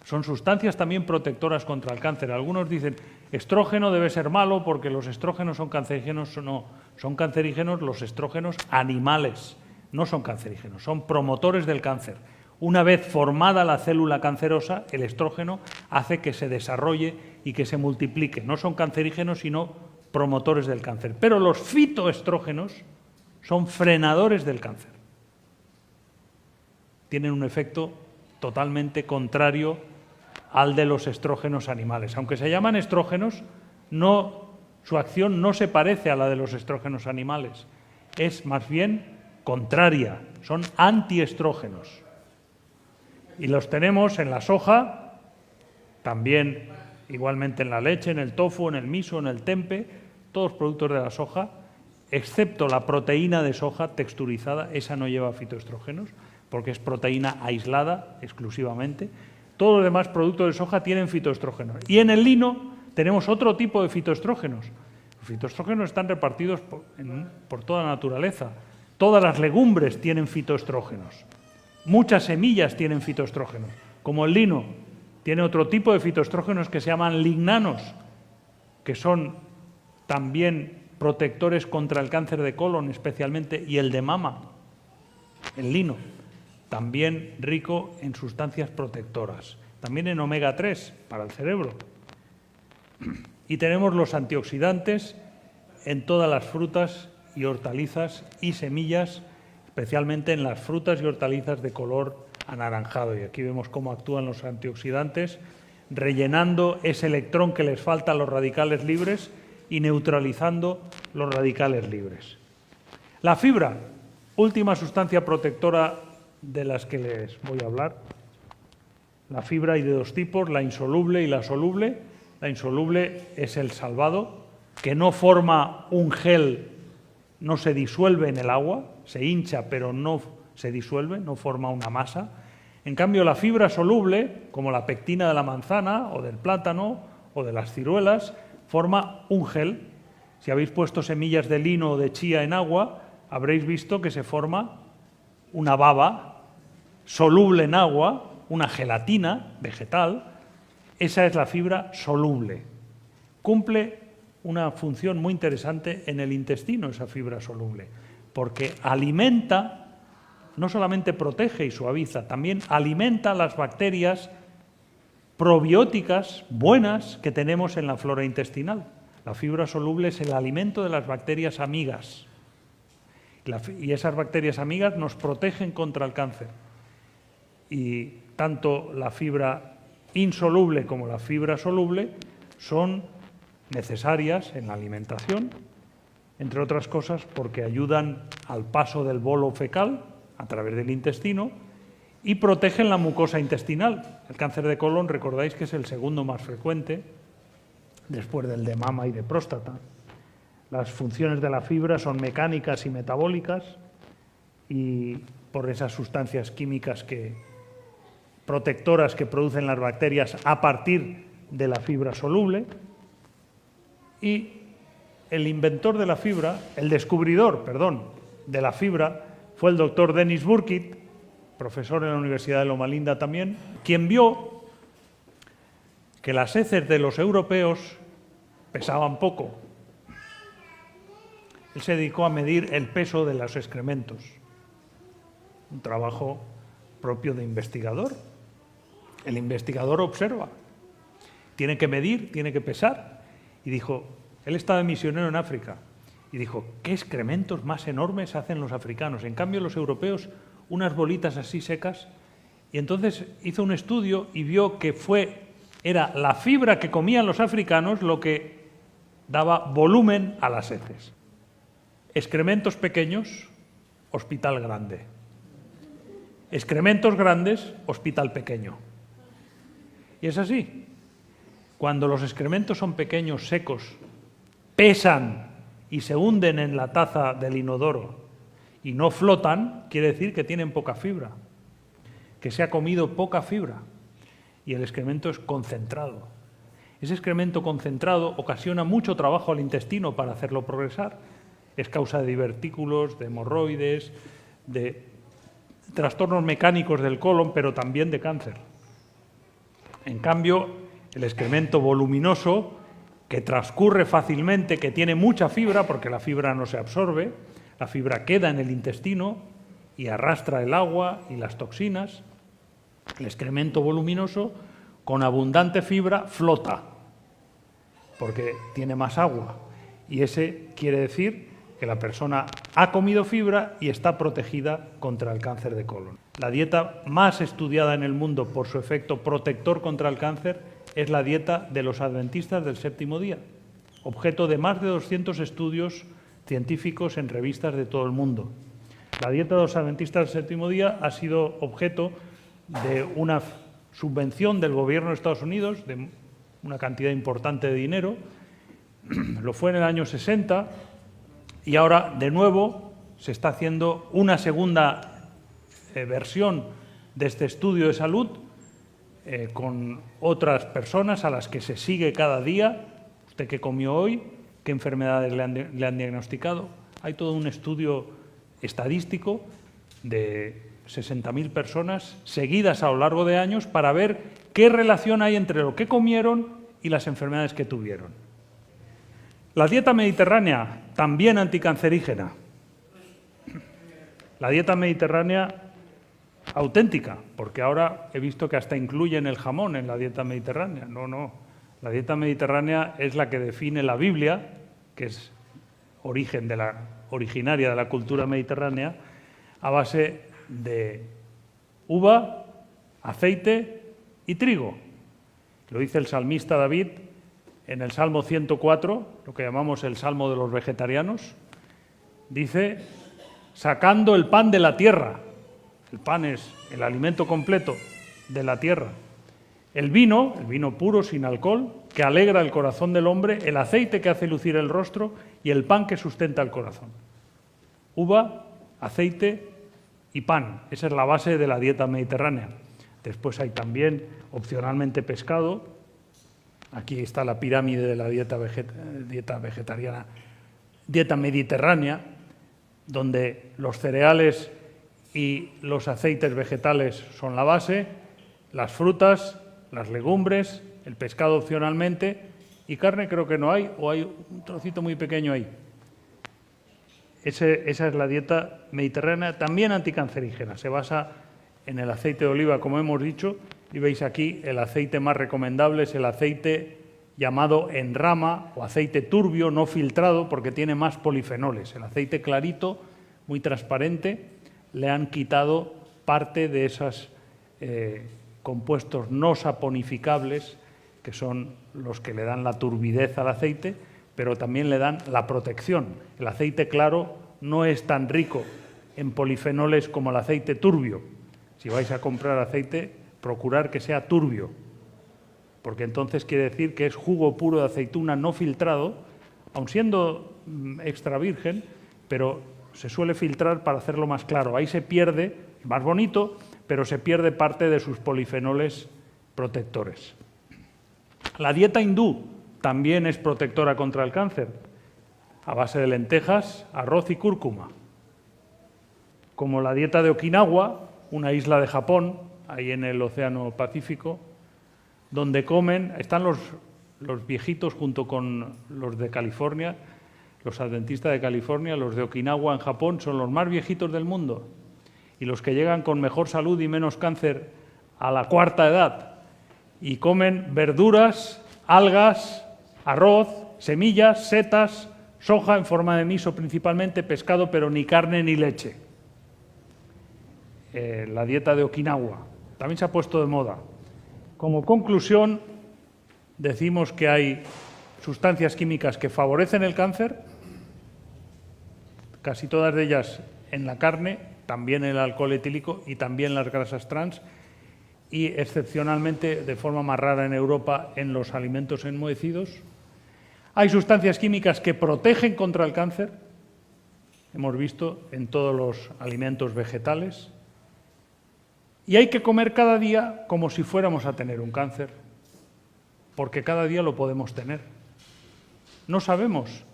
Son sustancias también protectoras contra el cáncer. Algunos dicen, estrógeno debe ser malo porque los estrógenos son cancerígenos. No, son cancerígenos los estrógenos animales, no son cancerígenos, son promotores del cáncer. Una vez formada la célula cancerosa, el estrógeno hace que se desarrolle y que se multiplique. No son cancerígenos, sino promotores del cáncer. Pero los fitoestrógenos son frenadores del cáncer. Tienen un efecto totalmente contrario al de los estrógenos animales. Aunque se llaman estrógenos, su acción no se parece a la de los estrógenos animales. Es más bien contraria, son antiestrógenos. Y los tenemos en la soja, también igualmente en la leche, en el tofu, en el miso, en el tempe, todos productos de la soja, excepto la proteína de soja texturizada, esa no lleva fitoestrógenos, porque es proteína aislada exclusivamente. Todos los demás productos de soja tienen fitoestrógenos. Y en el lino tenemos otro tipo de fitoestrógenos. Los fitoestrógenos están repartidos por toda la naturaleza. Todas las legumbres tienen fitoestrógenos. Muchas semillas tienen fitoestrógenos. Como el lino tiene otro tipo de fitoestrógenos que se llaman lignanos, que son también protectores contra el cáncer de colon especialmente y el de mama. El lino, también rico en sustancias protectoras, también en omega 3 para el cerebro. Y tenemos los antioxidantes en todas las frutas y hortalizas y semillas, especialmente en las frutas y hortalizas de color anaranjado. Y aquí vemos cómo actúan los antioxidantes, rellenando ese electrón que les falta a los radicales libres y neutralizando los radicales libres. La fibra, última sustancia protectora de las que les voy a hablar. La fibra hay de dos tipos, la insoluble y la soluble. La insoluble es el salvado, que no forma un gel, no se disuelve en el agua, se hincha pero no se disuelve, no forma una masa. En cambio, la fibra soluble, como la pectina de la manzana o del plátano o de las ciruelas, forma un gel. Si habéis puesto semillas de lino o de chía en agua, habréis visto que se forma una baba soluble en agua, una gelatina vegetal. Esa es la fibra soluble. Cumple una función muy interesante en el intestino, esa fibra soluble, porque alimenta, no solamente protege y suaviza, también alimenta las bacterias probióticas buenas que tenemos en la flora intestinal. La fibra soluble es el alimento de las bacterias amigas. Y esas bacterias amigas nos protegen contra el cáncer. Y tanto la fibra insoluble como la fibra soluble son necesarias en la alimentación, entre otras cosas porque ayudan al paso del bolo fecal a través del intestino y protegen la mucosa intestinal. El cáncer de colon, recordáis que es el segundo más frecuente, después del de mama y de próstata. Las funciones de la fibra son mecánicas y metabólicas y por esas sustancias químicas protectoras que producen las bacterias a partir de la fibra soluble. Y el inventor de la fibra, el descubridor, de la fibra, fue el doctor Denis Burkitt, profesor en la Universidad de Loma Linda también, quien vio que las heces de los europeos pesaban poco. Él se dedicó a medir el peso de los excrementos, un trabajo propio de investigador. El investigador observa, tiene que medir, tiene que pesar, y dijo, él estaba de misionero en África, y dijo, ¿qué excrementos más enormes hacen los africanos? En cambio, los europeos, unas bolitas así secas, y entonces hizo un estudio y vio que era la fibra que comían los africanos lo que daba volumen a las heces. Excrementos pequeños, hospital grande. Excrementos grandes, hospital pequeño. Y es así. Cuando los excrementos son pequeños, secos, pesan y se hunden en la taza del inodoro y no flotan, quiere decir que tienen poca fibra, que se ha comido poca fibra y el excremento es concentrado. Ese excremento concentrado ocasiona mucho trabajo al intestino para hacerlo progresar. Es causa de divertículos, de hemorroides, de trastornos mecánicos del colon, pero también de cáncer. En cambio, el excremento voluminoso, que transcurre fácilmente, que tiene mucha fibra, porque la fibra no se absorbe, la fibra queda en el intestino y arrastra el agua y las toxinas. El excremento voluminoso con abundante fibra flota, porque tiene más agua. Y ese quiere decir que la persona ha comido fibra y está protegida contra el cáncer de colon. La dieta más estudiada en el mundo por su efecto protector contra el cáncer es la dieta de los adventistas del séptimo día, objeto de más de 200 estudios científicos en revistas de todo el mundo. La dieta de los adventistas del séptimo día ha sido objeto de una subvención del gobierno de Estados Unidos, de una cantidad importante de dinero. Lo fue en el año 60 y ahora, de nuevo, se está haciendo una segunda versión de este estudio de salud con otras personas a las que se sigue cada día. ¿Usted qué comió hoy? ¿Qué enfermedades le han diagnosticado? Hay todo un estudio estadístico de 60.000 personas seguidas a lo largo de años para ver qué relación hay entre lo que comieron y las enfermedades que tuvieron. La dieta mediterránea, también anticancerígena. La dieta mediterránea auténtica, porque ahora he visto que hasta incluyen el jamón en la dieta mediterránea. No. La dieta mediterránea es la que define la Biblia, que es originaria de la cultura mediterránea, a base de uva, aceite y trigo. Lo dice el salmista David en el Salmo 104, lo que llamamos el Salmo de los vegetarianos. Dice, sacando el pan de la tierra. El pan es el alimento completo de la tierra. El vino puro, sin alcohol, que alegra el corazón del hombre, el aceite que hace lucir el rostro y el pan que sustenta el corazón. Uva, aceite y pan. Esa es la base de la dieta mediterránea. Después hay también, opcionalmente, pescado. Aquí está la pirámide de la dieta vegetariana, dieta mediterránea, donde los cereales y los aceites vegetales son la base, las frutas, las legumbres, el pescado opcionalmente, y carne creo que no hay, o hay un trocito muy pequeño ahí. Esa es la dieta mediterránea, también anticancerígena. Se basa en el aceite de oliva, como hemos dicho, y veis aquí el aceite más recomendable es el aceite llamado en rama o aceite turbio, no filtrado, porque tiene más polifenoles. El aceite clarito, muy transparente, le han quitado parte de esos compuestos no saponificables, que son los que le dan la turbidez al aceite, pero también le dan la protección. El aceite claro no es tan rico en polifenoles como el aceite turbio. Si vais a comprar aceite, procurar que sea turbio, porque entonces quiere decir que es jugo puro de aceituna no filtrado, aun siendo extra virgen, pero se suele filtrar para hacerlo más claro. Ahí se pierde, más bonito, pero se pierde parte de sus polifenoles protectores. La dieta hindú también es protectora contra el cáncer, a base de lentejas, arroz y cúrcuma. Como la dieta de Okinawa, una isla de Japón, ahí en el Océano Pacífico, donde están los viejitos junto con los de California, los adventistas de California, los de Okinawa en Japón, son los más viejitos del mundo y los que llegan con mejor salud y menos cáncer a la cuarta edad, y comen verduras, algas, arroz, semillas, setas, soja en forma de miso principalmente, pescado, pero ni carne ni leche. La dieta de Okinawa también se ha puesto de moda. Como conclusión, decimos que hay sustancias químicas que favorecen el cáncer, casi todas de ellas en la carne, también el alcohol etílico y también las grasas trans, y excepcionalmente, de forma más rara en Europa, en los alimentos enmohecidos. Hay sustancias químicas que protegen contra el cáncer, hemos visto en todos los alimentos vegetales, y hay que comer cada día como si fuéramos a tener un cáncer, porque cada día lo podemos tener. No sabemos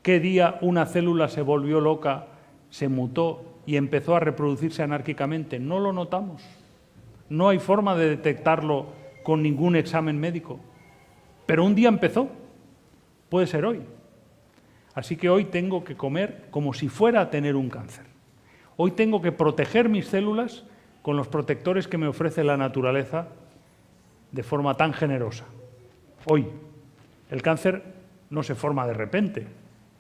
qué día una célula se volvió loca, se mutó y empezó a reproducirse anárquicamente. No lo notamos. No hay forma de detectarlo con ningún examen médico. Pero un día empezó. Puede ser hoy. Así que hoy tengo que comer como si fuera a tener un cáncer. Hoy tengo que proteger mis células con los protectores que me ofrece la naturaleza de forma tan generosa. Hoy, el cáncer no se forma de repente.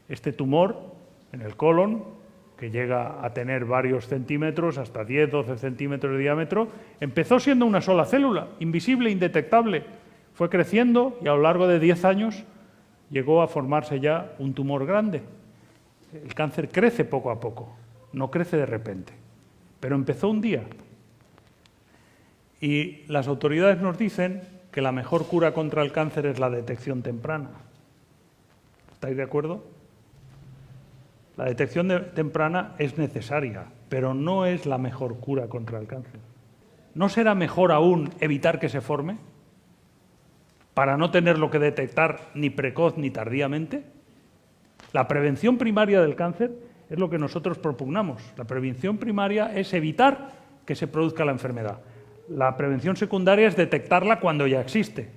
Este tumor en el colon, que llega a tener varios centímetros, hasta 10, 12 centímetros de diámetro, empezó siendo una sola célula, invisible, indetectable. Fue creciendo y a lo largo de 10 años llegó a formarse ya un tumor grande. El cáncer crece poco a poco, no crece de repente, pero empezó un día. Y las autoridades nos dicen que la mejor cura contra el cáncer es la detección temprana. ¿Estáis de acuerdo? La detección temprana es necesaria, pero no es la mejor cura contra el cáncer. ¿No será mejor aún evitar que se forme? Para no tenerlo que detectar ni precoz ni tardíamente. La prevención primaria del cáncer es lo que nosotros propugnamos. La prevención primaria es evitar que se produzca la enfermedad. La prevención secundaria es detectarla cuando ya existe.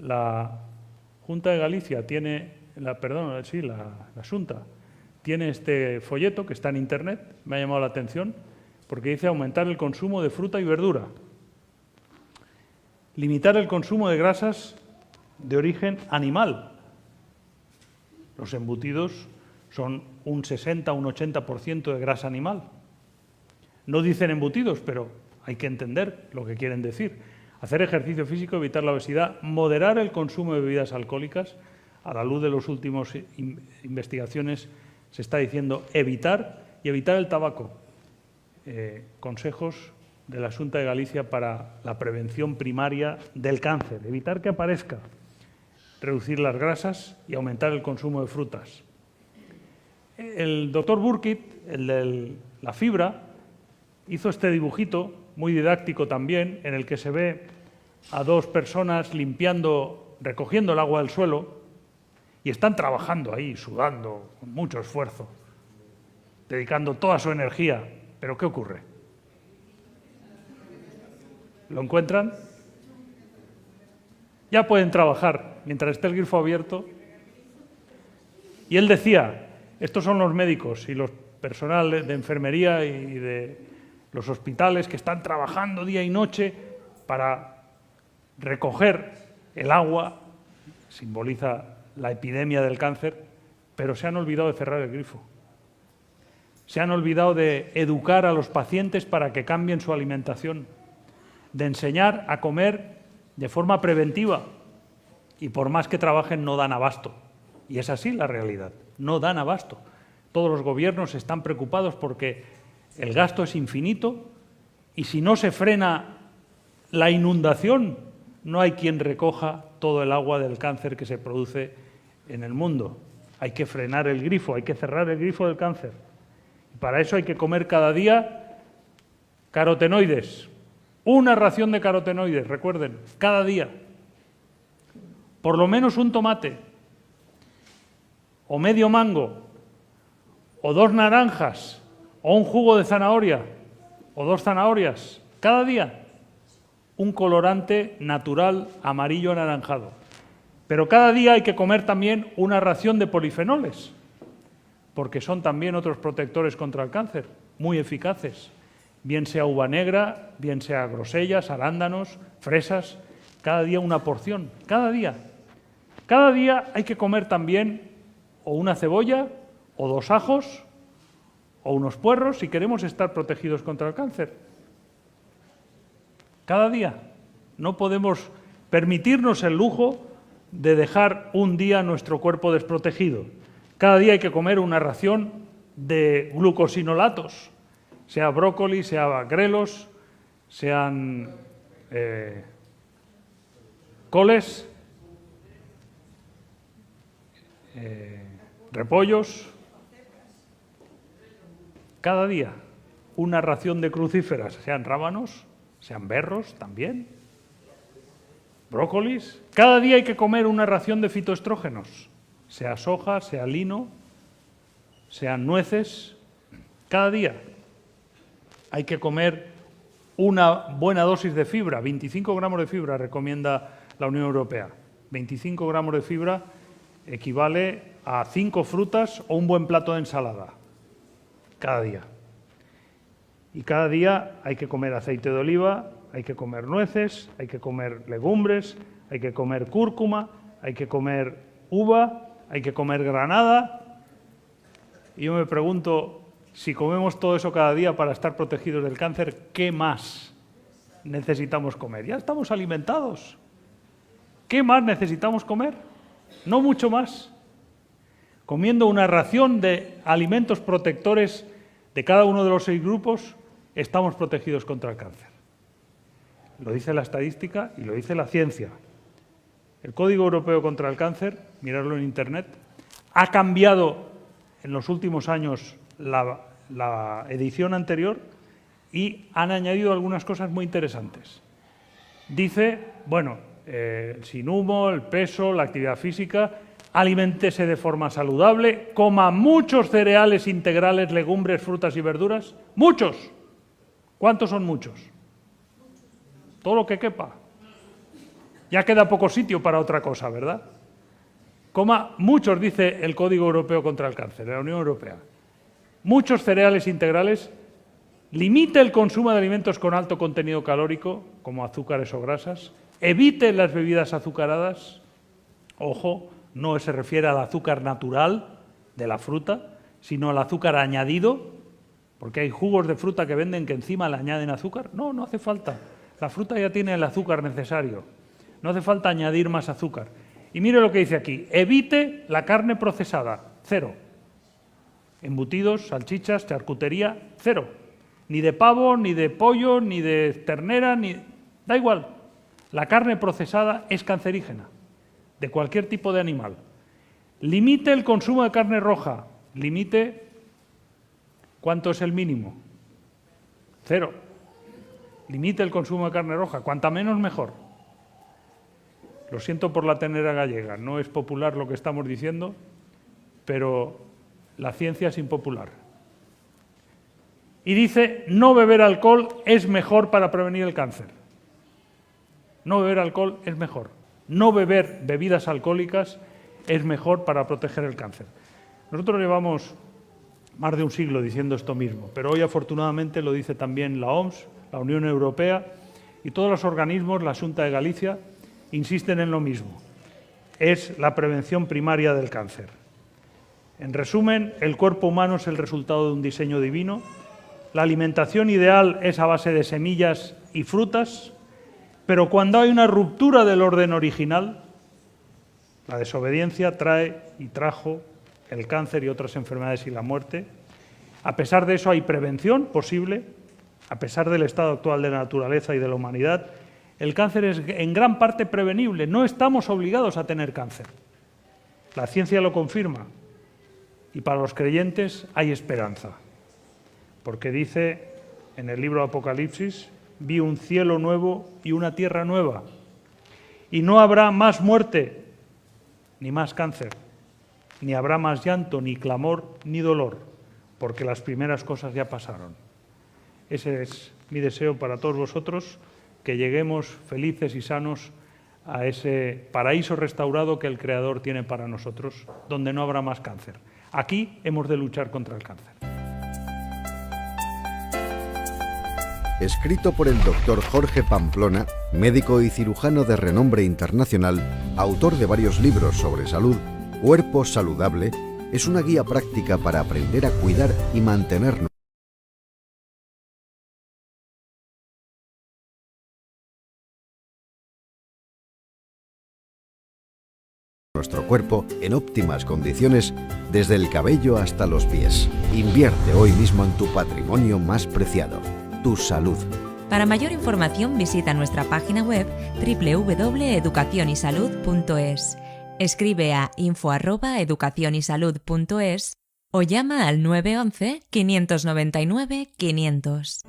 La Junta de Galicia tiene, la Xunta tiene este folleto que está en Internet, me ha llamado la atención, porque dice aumentar el consumo de fruta y verdura, limitar el consumo de grasas de origen animal. Los embutidos son un 60 o un 80% de grasa animal. No dicen embutidos, pero hay que entender lo que quieren decir. Hacer ejercicio físico, evitar la obesidad, moderar el consumo de bebidas alcohólicas. A la luz de las últimas investigaciones se está diciendo evitar el tabaco. Consejos de la Xunta de Galicia para la prevención primaria del cáncer. Evitar que aparezca. Reducir las grasas y aumentar el consumo de frutas. El doctor Burkitt, el de la fibra, hizo este dibujito, muy didáctico también, en el que se ve a dos personas recogiendo el agua del suelo y están trabajando ahí, sudando, con mucho esfuerzo, dedicando toda su energía. ¿Pero qué ocurre? ¿Lo encuentran? Ya pueden trabajar mientras esté el grifo abierto. Y él decía, estos son los médicos y los personal de enfermería y de los hospitales que están trabajando día y noche para recoger el agua, simboliza la epidemia del cáncer, pero se han olvidado de cerrar el grifo. Se han olvidado de educar a los pacientes para que cambien su alimentación, de enseñar a comer de forma preventiva, y por más que trabajen no dan abasto. Y es así la realidad, no dan abasto. Todos los gobiernos están preocupados porque el gasto es infinito y si no se frena la inundación, no hay quien recoja todo el agua del cáncer que se produce en el mundo. Hay que frenar el grifo, hay que cerrar el grifo del cáncer. Y para eso hay que comer cada día carotenoides. Una ración de carotenoides, recuerden, cada día. Por lo menos un tomate, o medio mango, o 2 naranjas, o un jugo de zanahoria, o 2 zanahorias, cada día. Un colorante natural amarillo anaranjado. Pero cada día hay que comer también una ración de polifenoles, porque son también otros protectores contra el cáncer, muy eficaces. Bien sea uva negra, bien sea grosellas, arándanos, fresas, cada día una porción, cada día. Cada día hay que comer también o una cebolla, o 2 ajos, o unos puerros, si queremos estar protegidos contra el cáncer. Cada día. No podemos permitirnos el lujo de dejar un día nuestro cuerpo desprotegido. Cada día hay que comer una ración de glucosinolatos, sea brócoli, sea grelos, sean coles, repollos. Cada día una ración de crucíferas, sean rábanos, sean berros también, brócolis. Cada día hay que comer una ración de fitoestrógenos, sea soja, sea lino, sean nueces. Cada día hay que comer una buena dosis de fibra, 25 gramos de fibra recomienda la Unión Europea. 25 gramos de fibra equivale a 5 frutas o un buen plato de ensalada cada día. Y cada día hay que comer aceite de oliva, hay que comer nueces, hay que comer legumbres, hay que comer cúrcuma, hay que comer uva, hay que comer granada. Y yo me pregunto, si comemos todo eso cada día para estar protegidos del cáncer, ¿qué más necesitamos comer? Ya estamos alimentados. ¿Qué más necesitamos comer? No mucho más. Comiendo una ración de alimentos protectores de cada uno de los 6 grupos, estamos protegidos contra el cáncer. Lo dice la estadística y lo dice la ciencia. El Código Europeo contra el Cáncer, mirarlo en Internet, ha cambiado en los últimos años la edición anterior y han añadido algunas cosas muy interesantes. Dice, bueno, sin humo, el peso, la actividad física, aliméntese de forma saludable, coma muchos cereales integrales, legumbres, frutas y verduras. ¡Muchos! ¿Cuántos son muchos? Todo lo que quepa. Ya queda poco sitio para otra cosa, ¿verdad? Coma muchos, dice el Código Europeo contra el Cáncer, de la Unión Europea. Muchos cereales integrales. Limite el consumo de alimentos con alto contenido calórico, como azúcares o grasas. Evite las bebidas azucaradas. Ojo, no se refiere al azúcar natural de la fruta, sino al azúcar añadido, porque hay jugos de fruta que venden que encima le añaden azúcar. No, no hace falta. La fruta ya tiene el azúcar necesario. No hace falta añadir más azúcar. Y mire lo que dice aquí. Evite la carne procesada. 0. Embutidos, salchichas, charcutería, 0. Ni de pavo, ni de pollo, ni de ternera, ni... Da igual. La carne procesada es cancerígena, de cualquier tipo de animal. Limite el consumo de carne roja. Limite... ¿Cuánto es el mínimo? 0. Limite el consumo de carne roja. Cuanta menos, mejor. Lo siento por la ternera gallega. No es popular lo que estamos diciendo, pero la ciencia es impopular. Y dice, no beber alcohol es mejor para prevenir el cáncer. No beber alcohol es mejor. No beber bebidas alcohólicas es mejor para proteger el cáncer. Nosotros llevamos más de un siglo diciendo esto mismo, pero hoy afortunadamente lo dice también la OMS, la Unión Europea y todos los organismos, la Xunta de Galicia, insisten en lo mismo. Es la prevención primaria del cáncer. En resumen, el cuerpo humano es el resultado de un diseño divino. La alimentación ideal es a base de semillas y frutas, pero cuando hay una ruptura del orden original, la desobediencia trae y trajo el cáncer y otras enfermedades y la muerte. A pesar de eso hay prevención posible, a pesar del estado actual de la naturaleza y de la humanidad. El cáncer es en gran parte prevenible, no estamos obligados a tener cáncer. La ciencia lo confirma y para los creyentes hay esperanza, porque dice en el libro Apocalipsis, vi un cielo nuevo y una tierra nueva, y no habrá más muerte, ni más cáncer, ni habrá más llanto, ni clamor, ni dolor, porque las primeras cosas ya pasaron. Ese es mi deseo para todos vosotros, que lleguemos felices y sanos a ese paraíso restaurado que el Creador tiene para nosotros, donde no habrá más cáncer. Aquí hemos de luchar contra el cáncer. Escrito por el doctor Jorge Pamplona, médico y cirujano de renombre internacional, autor de varios libros sobre salud, Cuerpo Saludable, es una guía práctica para aprender a cuidar y mantener nuestro cuerpo en óptimas condiciones desde el cabello hasta los pies. Invierte hoy mismo en tu patrimonio más preciado, tu salud. Para mayor información visita nuestra página web www.educacionysalud.es. Escribe a info@educacionysalud.es o llama al 911 599 500.